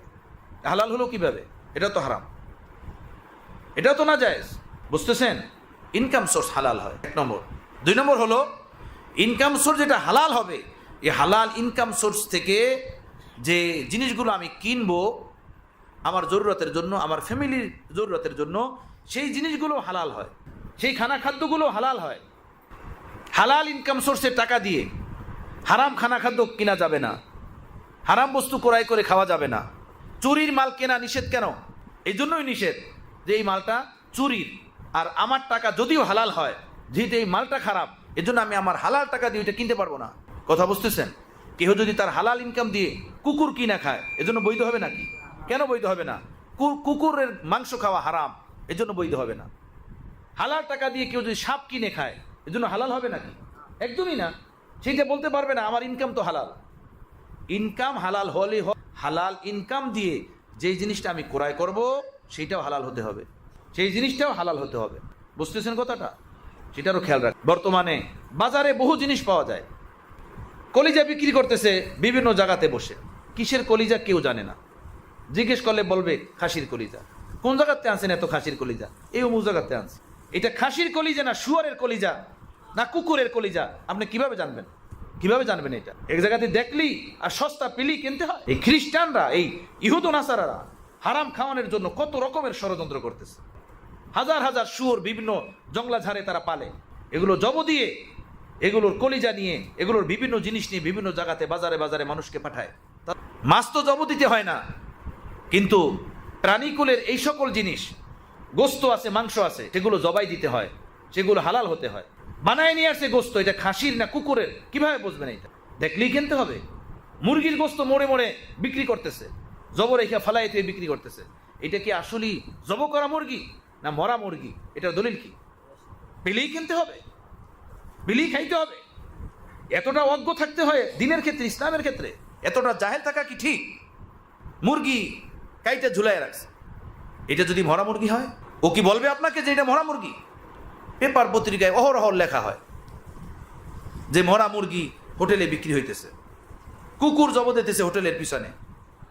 হালাল হলো কিভাবে? এটা তো হারাম, এটা তো না জায়েজ। বুঝতেছেন? ইনকাম সোর্স হালাল হয় 1 নম্বর। 2 নম্বর হলো ইনকাম সোর্স যেটা হালাল হবে, এই হালাল ইনকাম সোর্স থেকে যে জিনিসগুলো আমি কিনবো আমার জরুরতের জন্য, আমার ফ্যামিলির জরুরতের জন্য, সেই জিনিসগুলো হালাল হয়, সেই খানা খাদ্যগুলো হালাল হয়। হালাল ইনকাম সোর্সের টাকা দিয়ে হারাম খানা খাদ্য কিনা যাবে না, হারাম বস্তু ক্রয় করে খাওয়া যাবে না। চুরির মাল কেনা নিষেধ কেন? এই জন্যই নিষেধ যে এই মালটা চুরির, আর আমার টাকা যদিও হালাল হয়, যেহেতু এই মালটা খারাপ, এজন্য আমি আমার হালাল টাকা দিয়ে এটা কিনতে পারবো না। কথা বুঝতেছেন? কেউ যদি তার হালাল ইনকাম দিয়ে কুকুর কিনা খায়, এজন্য বৈধ হবে নাকি? কেন বৈধ হবে না? কুকুরের মাংস খাওয়া হারাম, এজন্য বৈধ হবে না। হালাল টাকা দিয়ে কেউ যদি সাপ কিনে খায়, এজন্য হালাল হবে নাকি? একদমই না। সেইটা বলতে পারবে না আমার ইনকাম তো হালাল। ইনকাম হালাল হলে হালাল ইনকাম দিয়ে যেই জিনিসটা আমি ক্রয় করব সেইটাও হালাল হতে হবে, সেই জিনিসটাও হালাল হতে হবে। বুঝতেছেন কথাটা? সেটারও খেয়াল রাখ। বর্তমানে বাজারে বহু জিনিস পাওয়া যায়, কলিজা বিক্রি করতেছে বিভিন্ন জায়গাতে বসে, কিসের কলিজা কেউ জানে না, জিজ্ঞেস করলে বলবে খাসির কলিজা। কোন জায়গাতে আনছেন এত খাসির কলিজা? এই অমুক জায়গাতে আনছে। এটা খাসির কলিজা না শুয়ারের কলিজা না কুকুরের কলিজা, আপনি কিভাবে জানবেন? কিভাবে জানবেন এটা? এক জায়গাতে দেখলি আর সস্তা পেলি কিনতে হয়। এই খ্রিস্টানরা, এই ইহুদ নাসারারা হারাম খাওয়ানোর জন্য কত রকমের ষড়যন্ত্র করতেছে। হাজার হাজার শুয়োর বিভিন্ন জঙ্গলা ঝাড়ে তারা পালে, এগুলো জব দিয়ে, এগুলোর কলিজা নিয়ে, এগুলোর বিভিন্ন জিনিস নিয়ে বিভিন্ন জায়গাতে বাজারে বাজারে মানুষকে পাঠায়। মাছ তো জব দিতে হয় না, কিন্তু প্রাণীকুলের এই সকল জিনিস, গোস্ত আছে, মাংস আছে, সেগুলো জবাই দিতে হয়, সেগুলো হালাল হতে হয়। বানায় নিয়ে আসছে গোস্ত, এটা খাসির না কুকুরের, কিভাবে বুঝবেন? এটা দেখলেই কিনতে হবে। মুরগির গোস্ত মোড়ে মোড়ে বিক্রি করতেছে, জব রেখে ফালাই থেকে বিক্রি করতেছে। এটা কি আসলেই জব করা মুরগি না মরা মুরগি? এটার দলিল কি? পেলেই কিনতে হবে, পেলেই খাইতে হবে। এতটা অজ্ঞ থাকতে হয় দিনের ক্ষেত্রে, ইসলামের ক্ষেত্রে এতটা জাহেল থাকা কি ঠিক? মুরগি কাইটা ঝুলাই রাখছে, এটা যদি মরা মুরগি হয়, ও কি বলবে আপনাকে যে এটা মরা মুরগি? পেপার পত্রিকায় অহরহ লেখা হয় যে মরা মুরগি হোটেলে বিক্রি হইতেছে, কুকুর জব দিতেছে হোটেলের পিছনে,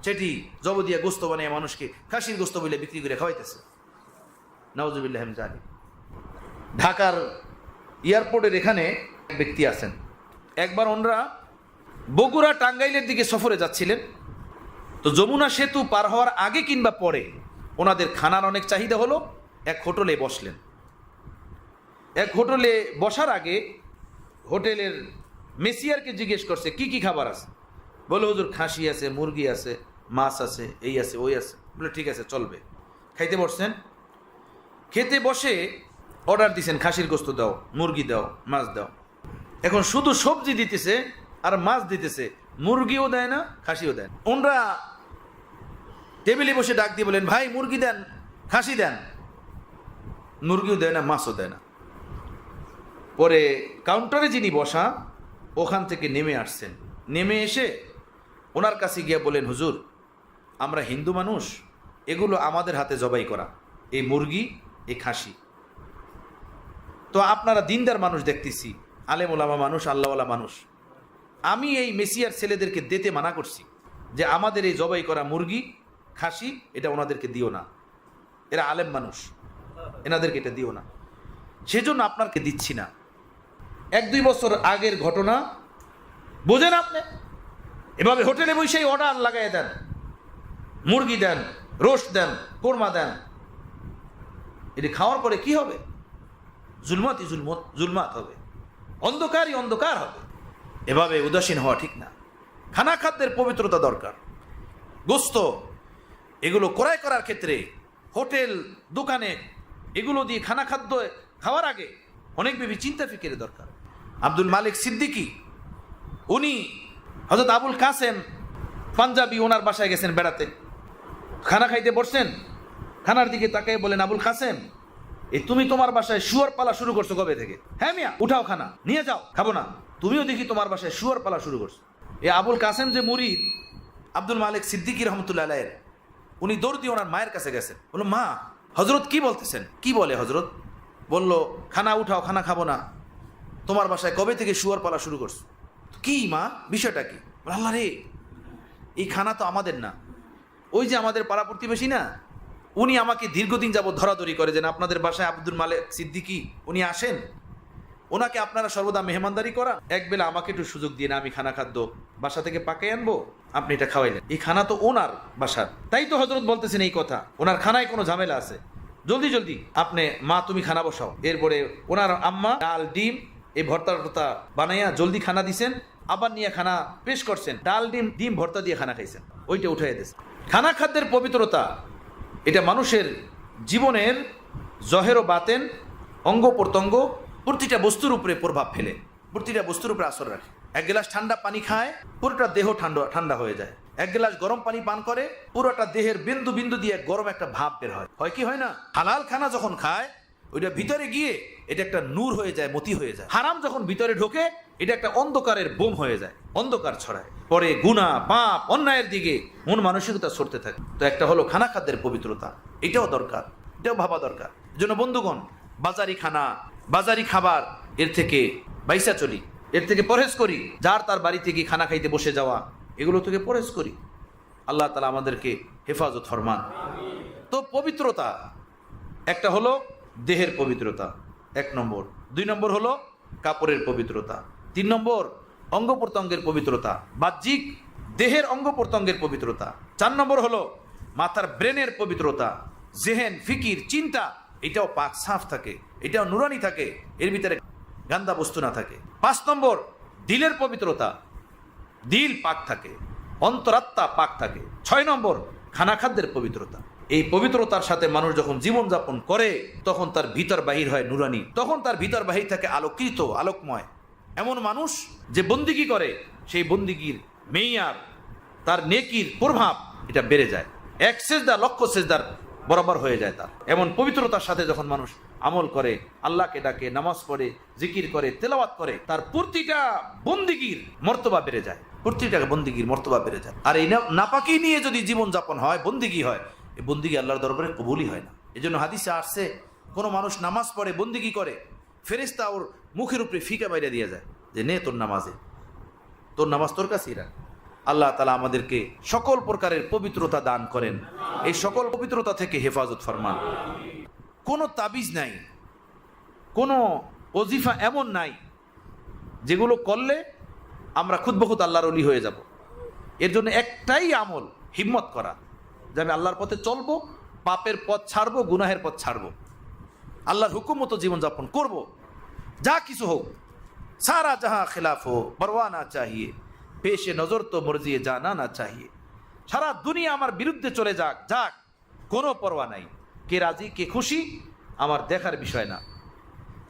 সেটি জব দিয়ে গোস্ত বানিয়ে মানুষকে খাসির গোস্ত বলে বিক্রি করে খাওয়াইতেছে। নাউজুবিল্লাহ মিন যালিক। ঢাকার এয়ারপোর্টের এখানে এক ব্যক্তি আছেন, একবার ওনারা বগুড়া টাঙ্গাইলের দিকে সফরে যাচ্ছিলেন, তো যমুনা সেতু পার হওয়ার আগে কিংবা পরে ওনাদের খানার অনেক চাহিদা হলো, এক হোটেলে বসলেন। এক হোটেলে বসার আগে হোটেলের মেসিয়ারকে জিজ্ঞেস করছে কি কি খাবার আছে। বলে হুজুর খাসি আছে, মুরগি আছে, মাছ আছে, এই আছে, ওই আছে। বলে ঠিক আছে, চলবে। খাইতে বসছেন, খেতে বসে অর্ডার দিছেন খাসির গোস্ত দাও, মুরগি দাও, মাছ দাও। এখন শুধু সবজি দিতেছে আর মাছ দিতেছে, মুরগিও দেয় না, খাসিও দেয় না। ওনরা টেবিলে বসে ডাক দিয়ে বলেন ভাই মুরগি দেন, খাসি দেন। মুরগিও দেয় না, মাছও দেয় না। পরে কাউন্টারে যিনি বসা ওখান থেকে নেমে আসছেন, নেমে এসে ওনার কাছে গিয়ে বলেন হুজুর আমরা হিন্দু মানুষ, এগুলো আমাদের হাতে জবাই করা, এই মুরগি, এই খাসি। তো আপনারা দিনদার মানুষ দেখতেছি, আলেম ওলামা মানুষ, আল্লাহওয়ালা মানুষ, আমি এই মেসিয়ার ছেলেদেরকে দিতে মানা করছি যে আমাদের এই জবাই করা মুরগি, খাসি এটা ওনাদেরকে দিও না, এরা আলেম মানুষ, এনাদেরকে এটা দিও না, সেজন্য আপনাকে দিচ্ছি না। 1-2 বছর আগের ঘটনা বোঝেন আপনি? এভাবে হোটেলে বসেই অর্ডার লাগাই দেন, মুরগি দেন, রোস্ট দেন, কোরমা দেন। এটি খাওয়ার পরে কি হবে? জুলমাতই জুলমাত হবে, অন্ধকারই অন্ধকার হবে। এভাবে উদাসীন হওয়া ঠিক না। খানা খাদ্যের পবিত্রতা দরকার। গোস্ত এগুলো ক্রয় করার ক্ষেত্রে হোটেল দোকানে এগুলো দিয়ে খানা খাদ্য খাওয়ার আগে অনেক বেশি চিন্তা ফিকিরের দরকার। আব্দুল মালিক সিদ্দিকী, উনি হযরত আবুল কাসেম পাঞ্জাবি ওনার বাসায় গেছেন বেড়াতে, খানা খাইতে বসছেন, খানার দিকে তাকাই বলেন, আবুল কাসেম, তুমি তোমার বাসায় শুয়োর পালা শুরু করছো কবে থেকে? হ্যাঁ মিয়া, উঠাও খানা নিয়ে যাও, খাবো না। তুমিও দেখি তোমার বাসায় শুয়োর পালা শুরু করছো। এই আবুল কাসেম যে মুরিদ আব্দুল মালিক সিদ্দিকী রহমতুল্লাহ আলাইহির, উনি দৌড় দিয়ে ওনার মায়ের কাছে গেছেন, বলল, মা, হজরত কি বলতেছেন? কি বলে হজরত? বলল, খানা উঠাও, খানা খাবো না, তোমার বাসায় কবে থেকে শুয়োর পালা শুরু করছো? কি মা, বিষয়টা কি? আল্লাহ রে, এই খানা তো আমাদের না, ওই যে আমাদের পাড়া প্রতিবেশী না, উনি আমাকে দীর্ঘদিন যাবত ধরাধরি করে, যেন আপনাদের বাসায় আব্দুল মালিক সিদ্দিকী উনি আসেন, ওনাকে আপনারা সর্বদা মেহমানদারি করা, একবেলা আমাকে একটু সুযোগ দিয়ে না, আমি খানা খাদ্য বাসা থেকে পাকে আনবো, আপনি এটা খাওয়াইলেন। এই খানা তো ওনার বাসার, তাই তো হজরত বলতেছেন এই কথা, ওনার খানায় কোনো ঝামেলা আছে, জলদি জলদি আপনি মা তুমি খানা বসাও। এরপরে ওনার আম্মা ডাল ডিম এই ভর্তা টর্তা বানাইয়া জলদি খানা দিছেন, আবার নিয়ে খানা পেশ করছেন, ডাল ডিম ডিম ভর্তা দিয়ে খানা খাইছেন, ওইটা উঠাই দিয়েছেন। খানা খাদ্যের পবিত্রতা এটা মানুষের জীবনের জহের ও বাতেন, অঙ্গ প্রত্যঙ্গ, প্রতিটা বস্তুর উপরে প্রভাব ফেলে, প্রতিটা বস্তুর উপরে আসর রাখে। এক গ্লাস ঠান্ডা পানি খায়, পুরোটা দেহ ঠান্ডা ঠান্ডা হয়ে যায়। এক গ্লাস গরম পানি পান করে, পুরোটা দেহের বিন্দু বিন্দু দিয়ে গরম একটা ভাব বের হয়। হয় কি হয় না? হালাল খানা যখন খায়, ওইটা ভিতরে গিয়ে এটা একটা নূর হয়ে যায়, মতি হয়ে যায়। হারাম যখন ভিতরে ঢোকে, এটা একটা অন্ধকারের বোম হয়ে যায়, অন্ধকার ছড়ায়, পরে গুনাহ পাপ অন্যায়ের দিকে মন মানসিকতা সরতে থাকে। তো একটা হলো খানা খাদ্যের পবিত্রতা, এটাও দরকার, এটাও ভাবা দরকার। জন্য বন্ধুগণ, বাজারি খানা, বাজারি খাবার এর থেকে বাইসা চলি, এর থেকে পরহেজ করি। যার তার বাড়ি থেকে খানা খাইতে বসে যাওয়া, এগুলো থেকে পরহেজ করি। আল্লাহ তাআলা আমাদেরকে হেফাজত ফরমান। তো পবিত্রতা একটা হলো দেহের পবিত্রতা, 1 নম্বর। 2 নম্বর হলো কাপড়ের পবিত্রতা। 3 নম্বর অঙ্গ প্রত্যঙ্গের পবিত্রতা, বাহ্যিক দেহের অঙ্গ প্রত্যঙ্গের পবিত্রতা। 4 নম্বর হলো মাথার ব্রেনের পবিত্রতা, জেহেন ফিকির চিন্তা, এটাও পাক সাফ থাকে, এটাও নুরানি থাকে, এর ভিতরে গান্দা বস্তু না থাকে। 5 নম্বর দিলের পবিত্রতা, দিল পাক থাকে, অন্তরাত্মা পাক থাকে। 6 নম্বর খানা খাদ্যের পবিত্রতা। এই পবিত্রতার সাথে মানুষ যখন জীবন যাপন করে, তখন তার ভিতর বাহির হয় নুরানি, তখন তার ভিতর বাহির থাকে আলোকিত, আলোকময়। এমন মানুষ যে বন্দিগি করে, সেই বন্দিগির মেয়ার, তার নেকির প্রভাব এটা বেড়ে যায়, 1 সেজদা লক্ষ সেজদার বরাবর হয়ে যায় তার। এমন পবিত্রতার সাথে যখন মানুষ আমল করে, আল্লাহকে ডাকে, নামাজ পড়ে, জিকির করে, তেলাওয়াত করে, তার প্রতিটা বন্দিগির মর্তবা বেড়ে যায়, প্রতিটা বন্দিগির মর্তবা বেড়ে যায়। আর এই নাপাকি নিয়ে যদি জীবন যাপন হয়, বন্দিগি হয়, এই বন্দিগি আল্লাহর দরবারে কবুলই হয় না। এই জন্য হাদিসে আসছে, কোনো মানুষ নামাজ পড়ে, বন্দিগি করে, ফেরেশতা ওর মুখের উপরে ফিকা বাইরে দিয়ে যায়, যে নে তোর নামাজে, তোর নামাজ তোর কাছেই রাখ। আল্লাহ তাআলা আমাদেরকে সকল প্রকারের পবিত্রতা দান করেন, এই সকল পবিত্রতা থেকে হেফাজত ফরমান। কোনো তাবিজ নাই, কোনো ওজিফা এমন নাই যেগুলো করলে আমরা খুদ বখুদ আল্লাহর ওলি হয়ে যাব। এর জন্য একটাই আমল, হিম্মত করা যে আমি আল্লাহর পথে চলবো, পাপের পথ ছাড়বো, গুনাহের পথ ছাড়বো, আল্লাহর হুকুম মতো জীবনযাপন করব। যা কিছু হোক, সারা জাহা খিলাফ হো পরওয়া না চাহিয়ে, পেশে নজর তো মর্জিয়ে জানা না চাহিয়ে। সারা দুনিয়া আমার বিরুদ্ধে চলে যাক, যাক, কোনো পরোয়া নাই, কে রাজি কে খুশি আমার দেখার বিষয় না।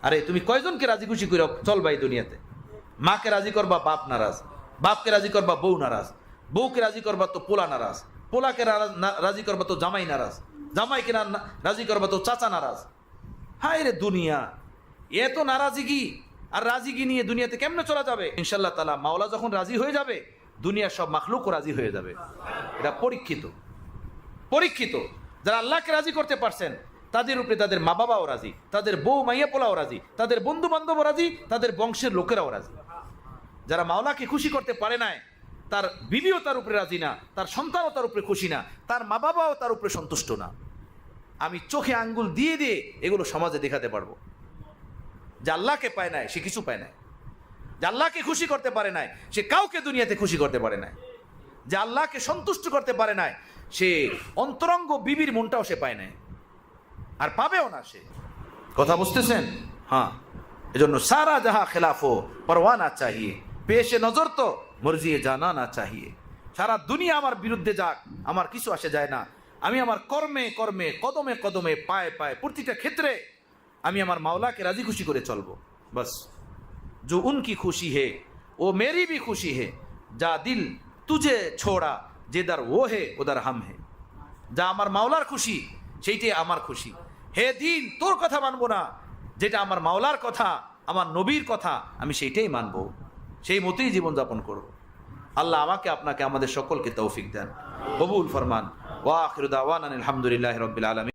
আরে তুমি কয়জনকে রাজি খুশি করে চলবা এই দুনিয়াতে? মাকে রাজি করবা বাপ নারাজ, বাপকে রাজি করবা বউ নারাজ, বউকে রাজি করবা তো পোলা নারাজ, পোলাকে রাজি করবা তো জামাই নারাজ, জামাইকে রাজি করবা তো চাচা নারাজ। হায় রে দুনিয়া, এত নারাজিগি আর রাজিগি নিয়ে দুনিয়াতে কেমনে চলা যাবে? ইনশাআল্লাহ তাআলা মাওলা যখন রাজি হয়ে যাবে, দুনিয়ার সব মাখলুকও রাজি হয়ে যাবে। এটা পরীক্ষিত, পরীক্ষিত। যারা আল্লাহকে রাজি করতে পারছেন, তাদের উপরে তাদের মা বাবাও রাজি, তাদের বউ মাইয়া পোলাও রাজি, তাদের বন্ধু বান্ধবও রাজি, তাদের বংশের লোকেরাও রাজি। যারা মাওলাকে খুশি করতে পারে নাই, তার বিবিও তার উপরে রাজি না, তার সন্তানও তার উপরে খুশি না, তার মা বাবাও তার উপরে সন্তুষ্ট না। আমি চোখে আঙ্গুল দিয়ে দিয়ে এগুলো সমাজে দেখাতে পারবো। যে আল্লাহকে পায় নাই, সে কিছু পায় নাই। যে আল্লাহকে খুশি করতে পারে নাই, সে কাউকে দুনিয়াতে খুশি করতে পারে নাই। যে আল্লাহকে সন্তুষ্ট করতে পারে নাই, সে অন্তরঙ্গ বিবির মনটাও সে পায় নাই, আর পাবেও না সে। কথা বুঝতেছেন? হ্যাঁ, এজন্য সারা জাহা খিলাফ হো পরওয়া না চাহিয়ে, পেশে নজর তো মর্জিয়ে জানা না চাহিয়ে। সারা দুনিয়া আমার বিরুদ্ধে যাক, আমার কিছু আসে যায় না। আমি আমার কর্মে কর্মে, কদমে কদমে, পায়ে পায়ে, প্রতিটা ক্ষেত্রে আমি আমার মাওলাকে রাজি খুশি করে চলবো। बस जो उनकी खुशी है वो मेरी भी खुशी है, যা দিল তুঝে ছোড়া যেদার ও হে ওদার হাম হে। যা আমার মাওলার খুশি সেইটাই আমার খুশি। হে দিন, তোর কথা মানবো না, যেটা আমার মাওলার কথা, আমার নবীর কথা, আমি সেইটাই মানবো, সেই মতেই জীবনযাপন করব। আল্লাহ আমাকে আপনাকে আমাদের সকলকে তৌফিক দেন, কবুল ফরমান। ওয়া আখিরু দাওয়ানা আলহামদুলিল্লাহি রাব্বিল আলামিন।